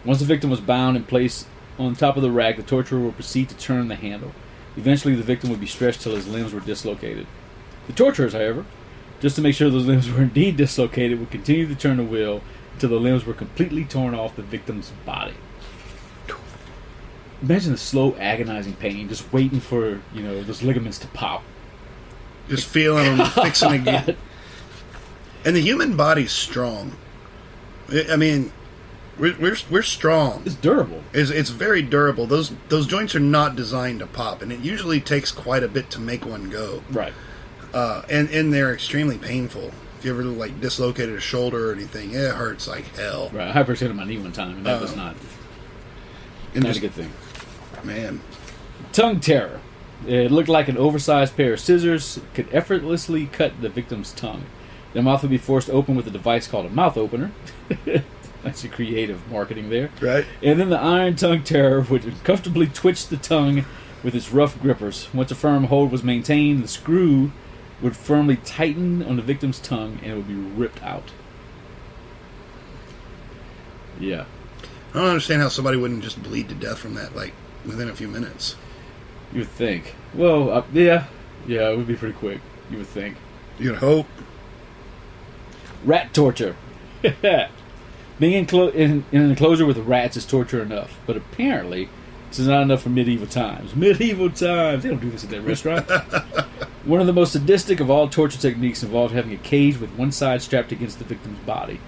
Once the victim was bound and placed on top of the rack, the torturer would proceed to turn the handle. Eventually, the victim would be stretched till his limbs were dislocated. The torturers, however, just to make sure those limbs were indeed dislocated, would continue to turn the wheel until the limbs were completely torn off the victim's body. Imagine the slow, agonizing pain, just waiting for, those ligaments to pop. Just feeling them, fixing again. And the human body's strong. I mean, we're strong. It's durable. It's very durable. Those joints are not designed to pop, and it usually takes quite a bit to make one go. Right. And they're extremely painful. If you ever dislocated a shoulder or anything, it hurts like hell. Right. I hyperextended my knee one time, and that was not a good thing. Man. Tongue terror. It looked like an oversized pair of scissors could effortlessly cut the victim's tongue. Their mouth would be forced open with a device called a mouth opener. That's a creative marketing there. Right. And then the iron tongue terror would comfortably twitch the tongue with its rough grippers. Once a firm hold was maintained, the screw would firmly tighten on the victim's tongue and it would be ripped out. Yeah. I don't understand how somebody wouldn't just bleed to death from that, within a few minutes. You would think. Well, yeah, it would be pretty quick. You would think. You'd hope. Rat torture. Being in an enclosure with rats is torture enough, but apparently this is not enough for medieval times. Medieval times! They don't do this at that restaurant. One of the most sadistic of all torture techniques involved having a cage with one side strapped against the victim's body.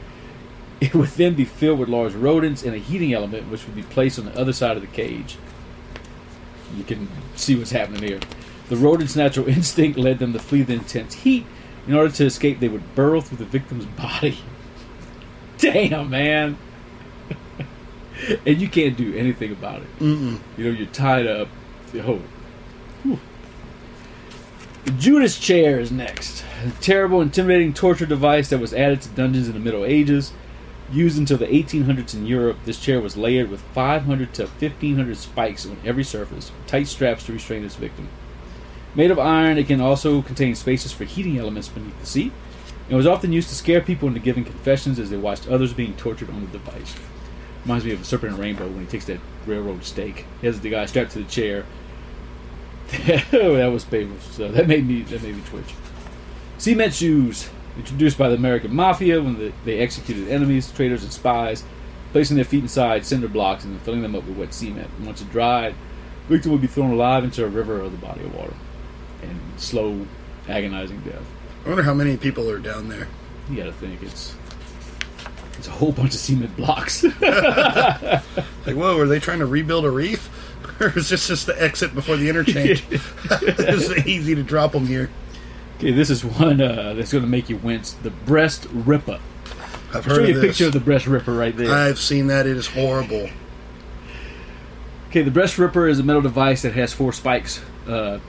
It would then be filled with large rodents and a heating element which would be placed on the other side of the cage. You can see what's happening here. The rodent's natural instinct led them to flee the intense heat. In order to escape, they would burrow through the victim's body. Damn, man. And you can't do anything about it. Mm-mm. You know, you're tied up. Oh. Whew. The Judas chair is next. A terrible, intimidating torture device that was added to dungeons in the Middle Ages. Used until the 1800s in Europe, this chair was layered with 500 to 1,500 spikes on every surface, tight straps to restrain its victim. Made of iron, it can also contain spaces for heating elements beneath the seat, and was often used to scare people into giving confessions as they watched others being tortured on the device. Reminds me of Serpent and Rainbow when he takes that railroad stake. He has the guy strapped to the chair. Oh, that was painful. So that made me twitch. Cement shoes, introduced by the American Mafia when they executed enemies, traitors, and spies, placing their feet inside cinder blocks and then filling them up with wet cement. And once it dried, the victim would be thrown alive into a river or the body of water. And slow, agonizing death. I wonder how many people are down there. You gotta think it's a whole bunch of cement blocks. Like, whoa, were they trying to rebuild a reef? Or is this just the exit before the interchange? It's easy to drop them here. Okay, this is one that's going to make you wince. The breast ripper. I've I'll heard show you of a this. picture of the breast ripper right there. I've seen that. It is horrible. Okay, the breast ripper is a metal device that has 4 spikes, 2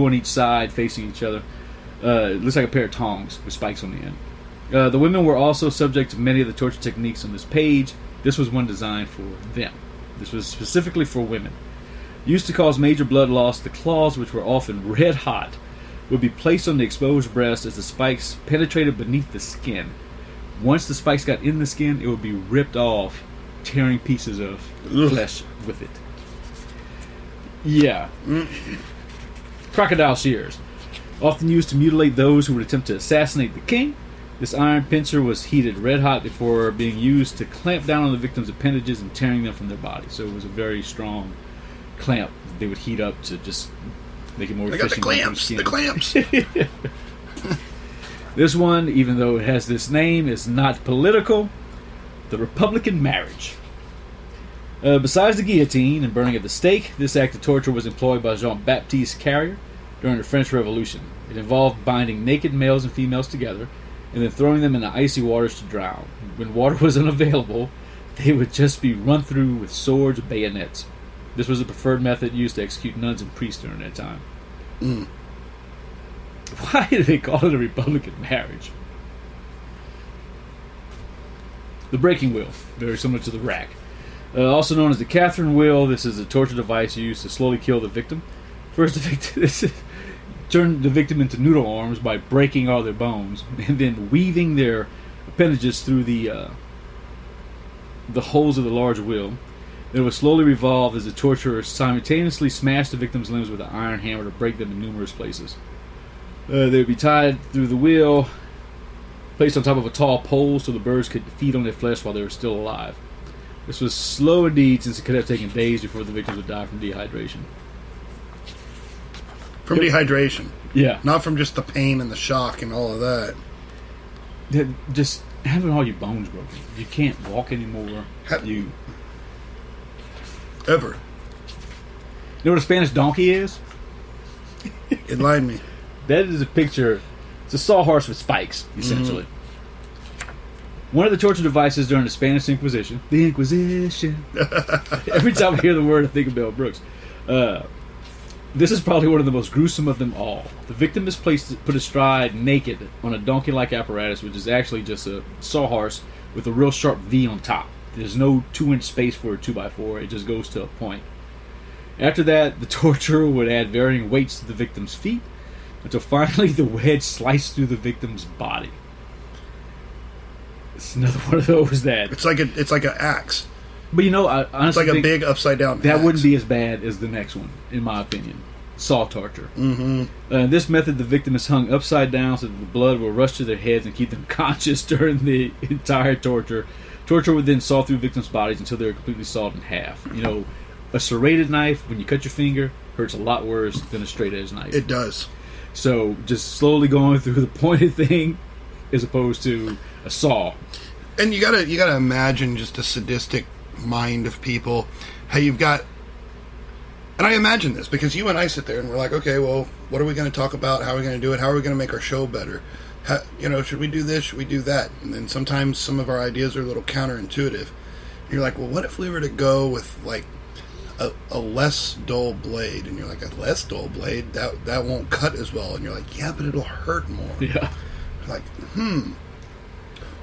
on each side facing each other. It looks like a pair of tongs with spikes on the end. The women were also subject to many of the torture techniques on this page. This was one designed for them. This was specifically for women. Used to cause major blood loss, the claws, which were often red hot, would be placed on the exposed breast as the spikes penetrated beneath the skin. Once the spikes got in the skin, it would be ripped off, tearing pieces of flesh with it. Yeah. Crocodile shears. Often used to mutilate those who would attempt to assassinate the king. This iron pincer was heated red hot before being used to clamp down on the victim's appendages and tearing them from their body. So it was a very strong clamp that they would heat up to just make it more efficient. I got the clamps. This one, even though it has this name, is not political. The Republican marriage. Besides the guillotine and burning at the stake, this act of torture was employed by Jean-Baptiste Carrier during the French Revolution. It involved binding naked males and females together and then throwing them into icy waters to drown. When water was unavailable, they would just be run through with swords or bayonets. This was a preferred method used to execute nuns and priests during that time. Why do they call it a Republican marriage? The breaking wheel, very similar to the rack. Also known as the Catherine wheel, this is a torture device used to slowly kill the victim. First, turn the victim into noodle arms by breaking all their bones, and then weaving their appendages through the holes of the large wheel. It would slowly revolve as the torturer simultaneously smashed the victim's limbs with an iron hammer to break them in numerous places. They would be tied through the wheel, placed on top of a tall pole so the birds could feed on their flesh while they were still alive. This was slow indeed, since it could have taken days before the victims would die from dehydration. From dehydration. Yeah. Not from just the pain and the shock and all of that. Just having all your bones broken. You can't walk anymore. Ever. You know what a Spanish donkey is? Enlighten me. That is a picture. It's a sawhorse with spikes, essentially. One of the torture devices during the Spanish Inquisition. The Inquisition. Every time I hear the word, I think of Mel Brooks. This is probably one of the most gruesome of them all. The victim is put astride naked on a donkey-like apparatus, which is actually just a sawhorse with a real sharp V on top. There's no 2-inch space for a 2x4. It just goes to a point. After that, the torturer would add varying weights to the victim's feet until finally the wedge sliced through the victim's body. It's another one of those that... It's like an axe. But you know, I honestly it's like a big upside down that axe. wouldn't be as bad as the next one, in my opinion. Saw torture. In this method, the victim is hung upside down so that the blood will rush to their heads and keep them conscious during the entire torture. Torture would then saw through victims' bodies until they were completely sawed in half. You know, a serrated knife, when you cut your finger, hurts a lot worse than a straight edge knife. It does. So, just slowly going through the pointed thing as opposed to a saw. And you gotta imagine just a sadistic mind of people. How you've got... And I imagine this, because you and I sit there and we're like, okay, well, what are we going to talk about? How are we going to do it? How are we going to make our show better? should we do this? Should we do that? And then sometimes some of our ideas are a little counterintuitive. You're like, well, what if we were to go with like a less dull blade? And you're like, a less dull blade? That won't cut as well. And you're like, yeah, but it'll hurt more. Yeah. You're like,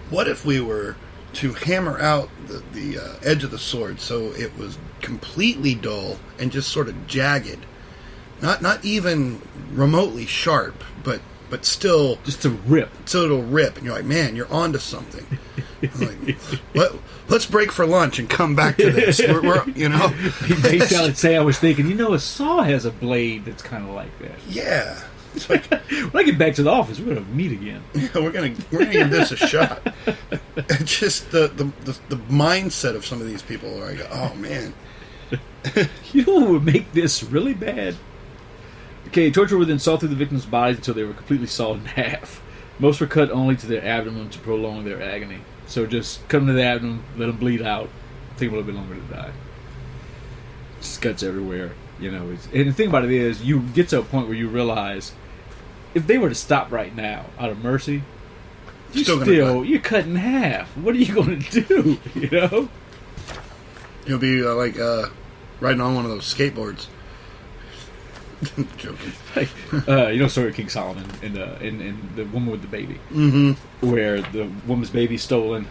what if we were to hammer out the edge of the sword so it was completely dull and just sort of jagged, not even remotely sharp, but still just to rip, so it'll rip, and you're like, man, you're onto something. Like, let's break for lunch and come back to this. We're I'd say I was thinking, a saw has a blade that's kind of like that. Yeah. It's like, when I get back to the office, we're gonna meet again. Yeah, we're gonna give this a shot. It's just the mindset of some of these people are like, oh man. You know what would make this really bad? Okay, torture would then saw through the victims' bodies until they were completely sawed in half. Most were cut only to their abdomen to prolong their agony. So just cut them to the abdomen, let them bleed out, take them a little bit longer to die. Just cuts everywhere. And the thing about it is, you get to a point where you realize, if they were to stop right now, out of mercy, you're cut in half. What are you going to do? You'll be like riding on one of those skateboards. Joking. Story of King Solomon and the woman with the baby, where the woman's baby stolen,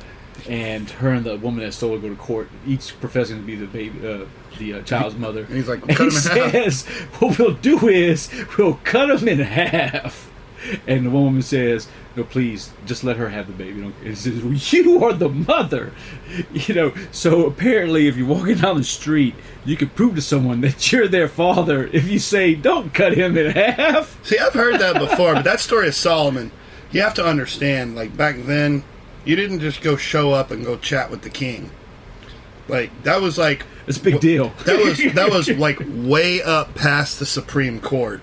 and her and the woman that stole it go to court, each professing to be the baby, the child's mother. And he's like, we'll cut him in half. What we'll do is we'll cut him in half. And the woman says, no, please, just let her have the baby. It says, well, you are the mother. So apparently if you're walking down the street, you can prove to someone that you're their father if you say, don't cut him in half. See, I've heard that before, but that story of Solomon, you have to understand, like, back then, you didn't just go show up and go chat with the king. Like, that was like... It's a big deal. That was like way up past the Supreme Court.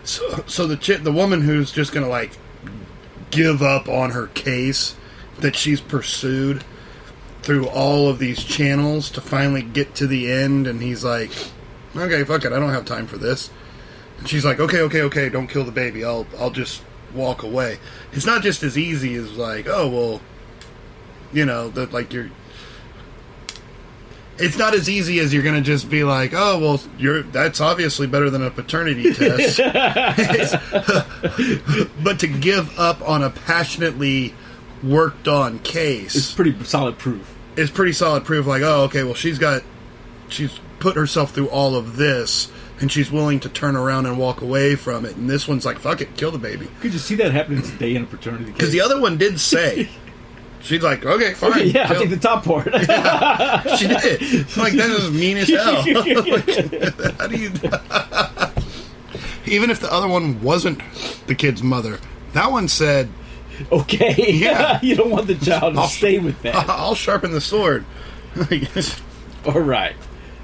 So the woman who's just going to, like, give up on her case that she's pursued through all of these channels to finally get to the end, and he's like, okay, fuck it, I don't have time for this. And she's like, okay, don't kill the baby, I'll just walk away. It's not just as easy as like, oh, well, that like it's not as easy as you're going to just be like, oh, well, that's obviously better than a paternity test. But to give up on a passionately worked on case, it's pretty solid proof. It's pretty solid proof. Like, oh, okay, well, she's put herself through all of this, and she's willing to turn around and walk away from it. And this one's like, fuck it, kill the baby. Could you see that happening today in a paternity case? Because the other one did say. She's like, okay, fine. Okay, yeah, I'll take the top part. Yeah, she did. I'm like, that is mean as hell. Like, how do you... Even if the other one wasn't the kid's mother, that one said... Okay, yeah. You don't want the child to stay with that. I'll sharpen the sword. All right.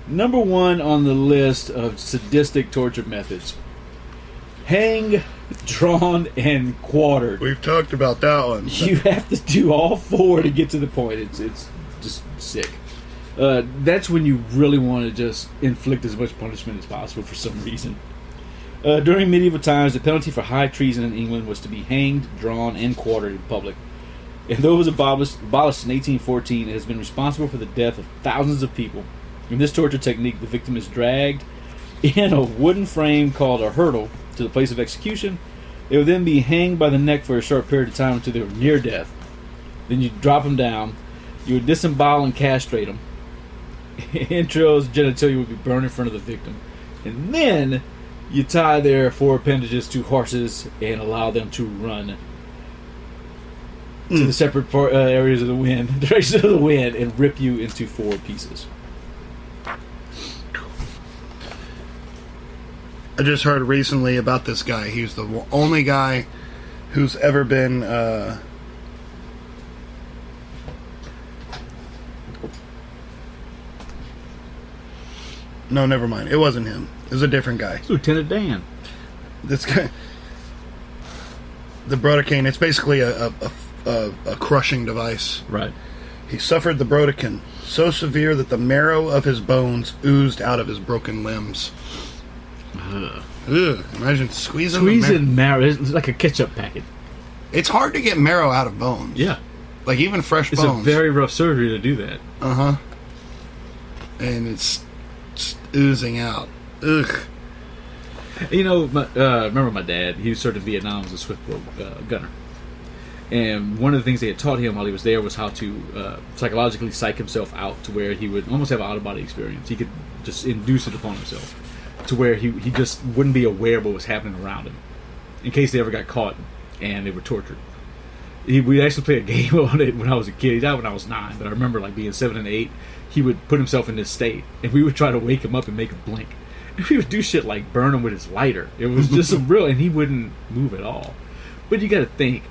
Number 1 on the list of sadistic torture methods. Hang, drawn, and quartered. We've talked about that one. You have to do all 4 to get to the point. It's just sick. That's when you really want to just inflict as much punishment as possible for some reason. During medieval times, the penalty for high treason in England was to be hanged, drawn, and quartered in public. And though it was abolished in 1814, it has been responsible for the death of thousands of people. In this torture technique, the victim is dragged in a wooden frame called a hurdle to the place of execution. They would then be hanged by the neck for a short period of time until they were near death. Then you drop them down. You would disembowel and castrate them. Entrails, genitalia would be burned in front of the victim. And then you tie their 4 appendages to horses and allow them to run to the separate areas of the wind, directions of the wind, and rip you into 4 pieces. I just heard recently about this guy. He's the only guy who's ever been no, never mind. It wasn't him. It was a different guy. It's Lieutenant Dan. This guy, the Brodequin. It's basically a crushing device. Right. He suffered the Brodequin so severe that the marrow of his bones oozed out of his broken limbs. Ugh. Imagine squeezing marrow. It's like a ketchup packet. It's hard to get marrow out of bones. Yeah. Like, even fresh It's bones. a very rough surgery to do that. Uh-huh. And it's just oozing out. Ugh. You know, remember my dad? He served in Vietnam as a swiftboat gunner. And one of the things they had taught him while he was there was how to psychologically psych himself out to where he would almost have an out-of-body experience. He could just induce it upon himself to where he just wouldn't be aware of what was happening around him in case they ever got caught and they were tortured. We actually played a game on it when I was a kid. He died when I was 9, but I remember like being 7 and 8. He would put himself in this state, and we would try to wake him up and make him blink. And we would do shit like burn him with his lighter. It was just some real, and he wouldn't move at all. But you got to think,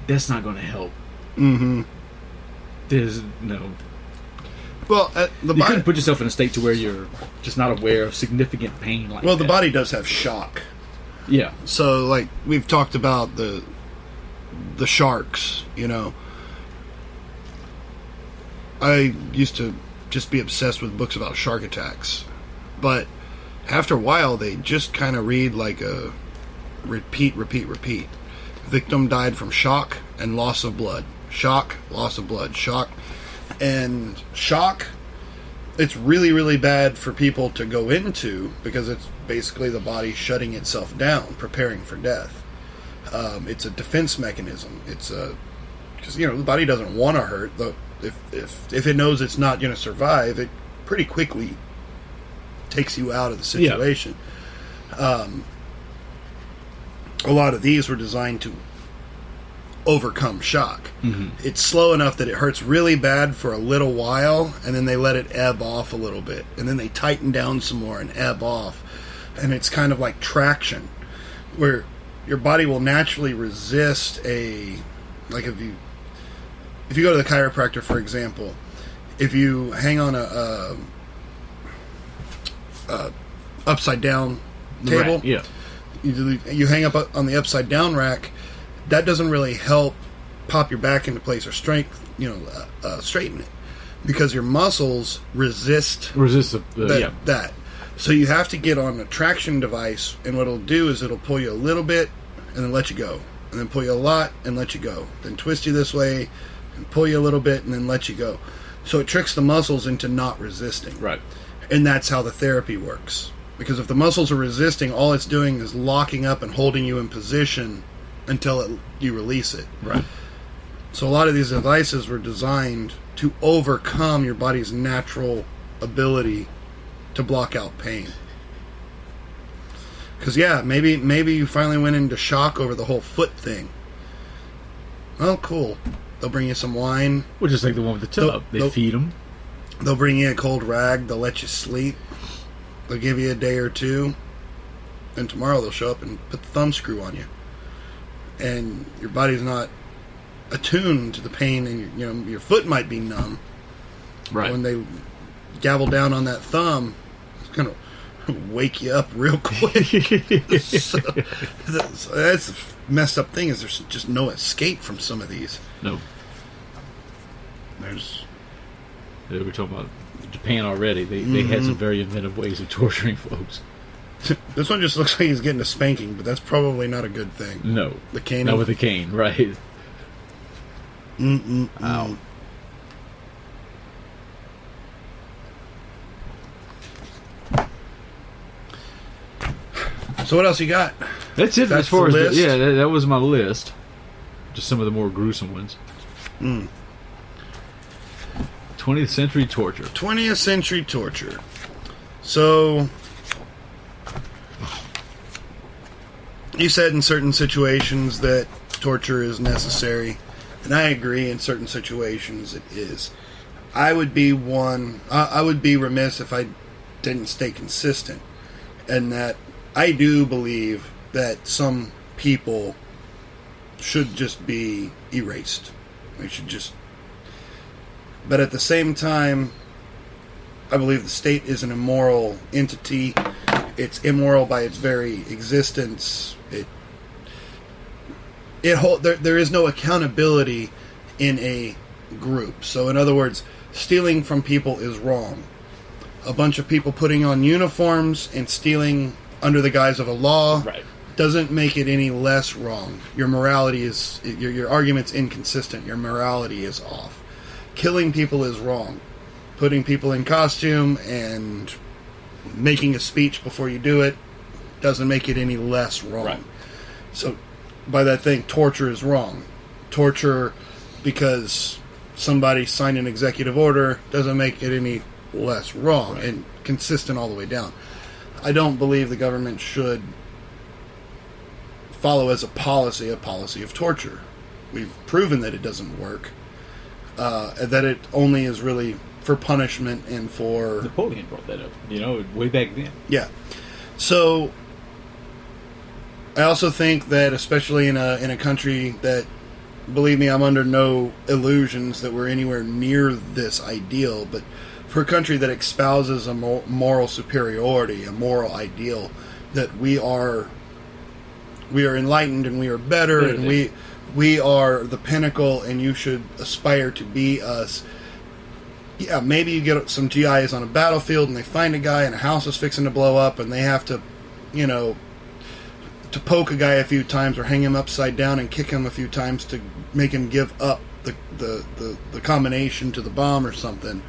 that's not going to help. Mm-hmm. There's no. Well, you couldn't put yourself in a state to where you're just not aware of significant pain like that. Well, the body does have shock. Yeah. So, like, we've talked about the sharks, you know. I used to just be obsessed with books about shark attacks. But after a while, they just kind of read like a repeat. Victim died from shock and loss of blood. Shock, loss of blood. Shock. And shock, it's really, really bad for people to go into because it's basically the body shutting itself down, preparing for death. It's a defense mechanism. It's because the body doesn't want to hurt. If it knows it's not going to survive, it pretty quickly takes you out of the situation. Yeah. A lot of these were designed to overcome shock. Mm-hmm. It's slow enough that it hurts really bad for a little while, and then they let it ebb off a little bit, and then they tighten down some more and ebb off, and it's kind of like traction, where your body will naturally resist like if you go to the chiropractor, for example, if you hang on a upside down table, right, yeah. You hang up on the upside down rack, that doesn't really help pop your back into place or straighten it, because your muscles resist that. So you have to get on a traction device, and what it'll do is it'll pull you a little bit and then let you go, and then pull you a lot and let you go, then twist you this way and pull you a little bit and then let you go. So it tricks the muscles into not resisting. Right. And that's how the therapy works. Because if the muscles are resisting, all it's doing is locking up and holding you in position until you release it. Right. So a lot of these devices were designed to overcome your body's natural ability to block out pain. Because, maybe you finally went into shock over the whole foot thing. Oh, cool. They'll bring you some wine. Well, just like the one with the tub. They feed them. They'll bring you a cold rag. They'll let you sleep. They'll give you a day or two. And tomorrow they'll show up and put the thumb screw on you. And your body's not attuned to the pain, and your foot might be numb. Right. When they gavel down on that thumb, it's going to wake you up real quick. so that's the messed up thing, is there's just no escape from some of these. No. We were talking about Japan already. They had some very inventive ways of torturing folks. This one just looks like he's getting a spanking, but that's probably not a good thing. No. The cane. Not with the cane, right. Ow. So what else you got? That's it. As far as that was my list. Just some of the more gruesome ones. 20th century torture. 20th century torture. So you said in certain situations that torture is necessary, and I agree. In certain situations, it is. I would be remiss if I didn't stay consistent, and that I do believe that some people should just be erased. They should just. But at the same time, I believe the state is an immoral entity. It's immoral by its very existence. There is no accountability in a group. So in other words, stealing from people is wrong. A bunch of people putting on uniforms and stealing under the guise of a law, right, doesn't make it any less wrong. Your morality is, your argument's inconsistent. Your morality is off. Killing people is wrong. Putting people in costume and making a speech before you do it doesn't make it any less wrong. Right. So, by that thing, torture is wrong. Torture, because somebody signed an executive order, doesn't make it any less wrong, right, and consistent all the way down. I don't believe the government should follow as a policy of torture. We've proven that it doesn't work. That it only is really for punishment and for... Napoleon brought that up, way back then. Yeah. So, I also think that, especially in a country that, believe me, I'm under no illusions that we're anywhere near this ideal, but for a country that espouses a moral superiority, a moral ideal, that we are enlightened and we are better, and we are the pinnacle, and you should aspire to be us. Yeah, maybe you get some GIs on a battlefield and they find a guy and a house is fixing to blow up and they have to, to poke a guy a few times or hang him upside down and kick him a few times to make him give up the combination to the bomb or something.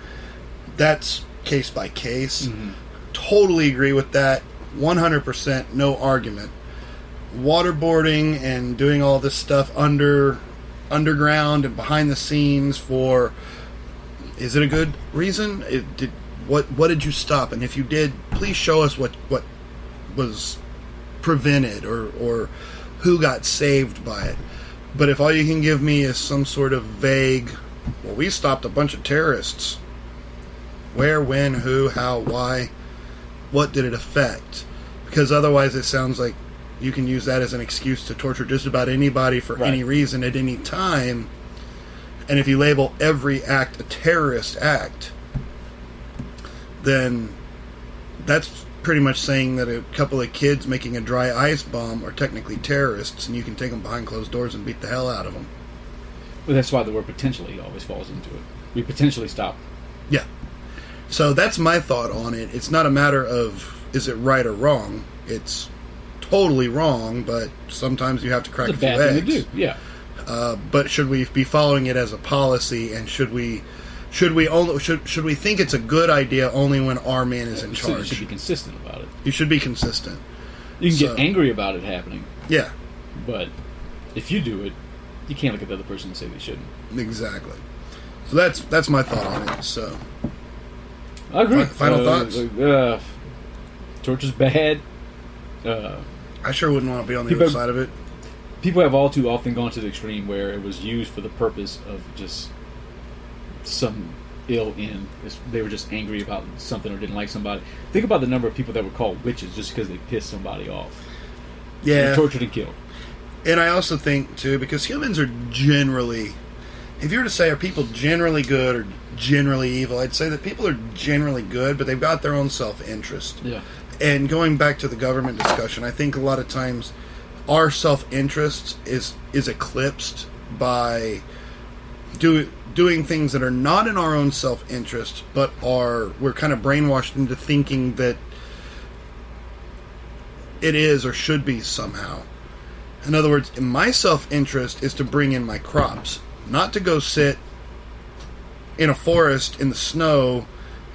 That's case by case. Mm-hmm. Totally agree with that. 100%, no argument. Waterboarding and doing all this stuff underground and behind the scenes for... Is it a good reason? What did you stop? And if you did, please show us what was prevented or who got saved by it. But if all you can give me is some sort of vague, well, we stopped a bunch of terrorists. Where, when, who, how, why, what did it affect? Because otherwise it sounds like you can use that as an excuse to torture just about anybody for any reason at any time. And if you label every act a terrorist act, then that's pretty much saying that a couple of kids making a dry ice bomb are technically terrorists, and you can take them behind closed doors and beat the hell out of them. Well, that's why the word potentially always falls into it. We potentially stop. Yeah. So that's my thought on it. It's not a matter of is it right or wrong. It's totally wrong, but sometimes you have to crack a few eggs. It's a bad thing to do, yeah. But should we be following it as a policy, and should we think it's a good idea only when our man is in charge? You should be consistent about it. You should be consistent. You can get angry about it happening. Yeah. But if you do it, you can't look at the other person and say they shouldn't. Exactly. So that's my thought on it. So I agree. Final thoughts? Torture's bad. I sure wouldn't want to be on the other side of it. People have all too often gone to the extreme where it was used for the purpose of just some ill end. They were just angry about something or didn't like somebody. Think about the number of people that were called witches just because they pissed somebody off. Yeah. And tortured and killed. And I also think, too, because humans are generally... If you were to say, are people generally good or generally evil, I'd say that people are generally good, but they've got their own self-interest. Yeah. And going back to the government discussion, I think a lot of times our self-interest is eclipsed by doing things that are not in our own self-interest, but we're kind of brainwashed into thinking that it is or should be somehow. In other words, my self-interest is to bring in my crops, not to go sit in a forest in the snow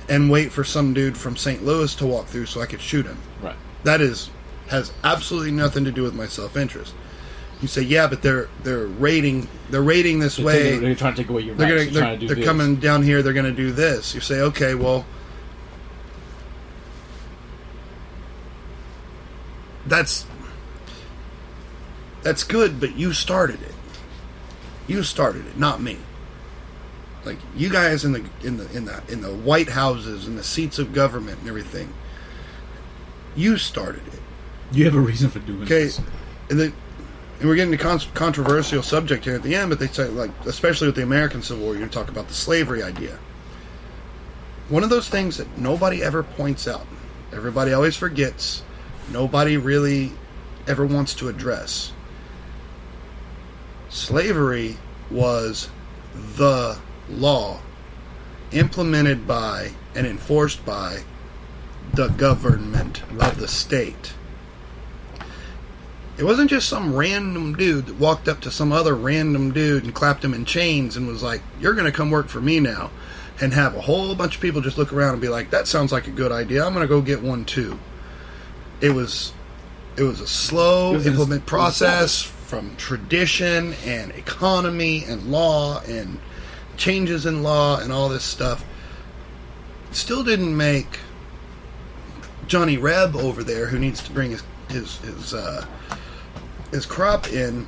and wait for some dude from St. Louis to walk through so I could shoot him. Right. That has absolutely nothing to do with my self-interest. You say, yeah, but they're raiding this way. They're trying to take away your rights. They're coming down here. They're going to do this. You say, okay, well, that's good, but you started it. You started it, not me. Like you guys in the White Houses and the seats of government and everything. You started it. You have a reason for doing this. And we're getting to controversial subject here at the end, but they say, like, especially with the American Civil War, you talk about the slavery idea. One of those things that nobody ever points out, everybody always forgets, nobody really ever wants to address. Slavery was the law implemented by and enforced by the government of the state. It wasn't just some random dude that walked up to some other random dude and clapped him in chains and was like, "You're going to come work for me now," and have a whole bunch of people just look around and be like, "That sounds like a good idea. I'm going to go get one too." It was a slow implement process from tradition and economy and law and changes in law and all this stuff. Still didn't make Johnny Reb over there, who needs to bring his crop in,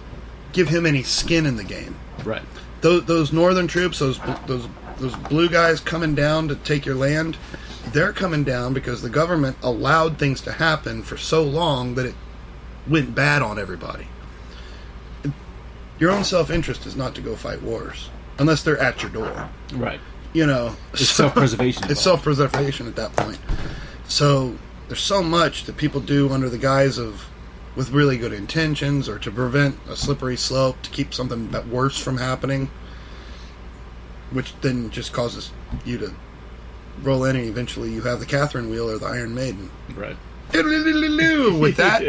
give him any skin in the game. Right. Those northern troops, those blue guys coming down to take your land, they're coming down because the government allowed things to happen for so long that it went bad on everybody. Your own self-interest is not to go fight wars unless they're at your door. Right. It's self-preservation. It's self-preservation at that point. So there's so much that people do under the guise of with really good intentions or to prevent a slippery slope, to keep something worse from happening, which then just causes you to roll in and eventually you have the Catherine wheel or the Iron Maiden. Right. With that,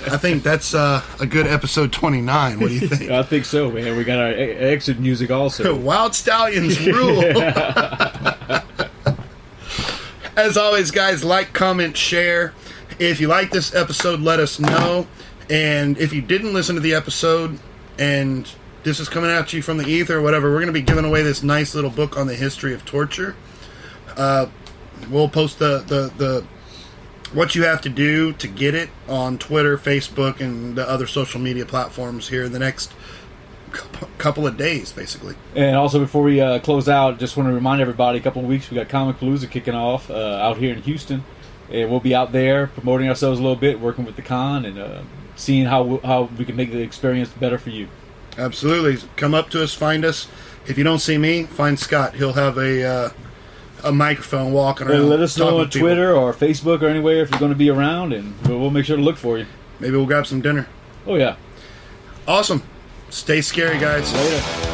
I think that's a good episode 29. What do you think? I think so, man. We got our exit music also. Wild Stallions rule. As always, guys, like, comment, share. If you like this episode, let us know. And if you didn't listen to the episode and this is coming at you from the ether or whatever, we're going to be giving away this nice little book on the history of torture. We'll post the what you have to do to get it on Twitter, Facebook, and the other social media platforms here in the next couple of days, basically. And also, before we close out, just want to remind everybody, a couple of weeks we got Comic Palooza kicking off out here in Houston, and we'll be out there promoting ourselves a little bit, working with the con, and seeing how we can make the experience better for you. Absolutely. Come up to us, find us. If you don't see me, find Scott. He'll have a microphone walking around. Let us know on Twitter or Facebook or anywhere if you're going to be around, and we'll make sure to look for you. Maybe we'll grab some dinner. Oh, yeah. Awesome. Stay scary, guys. Later.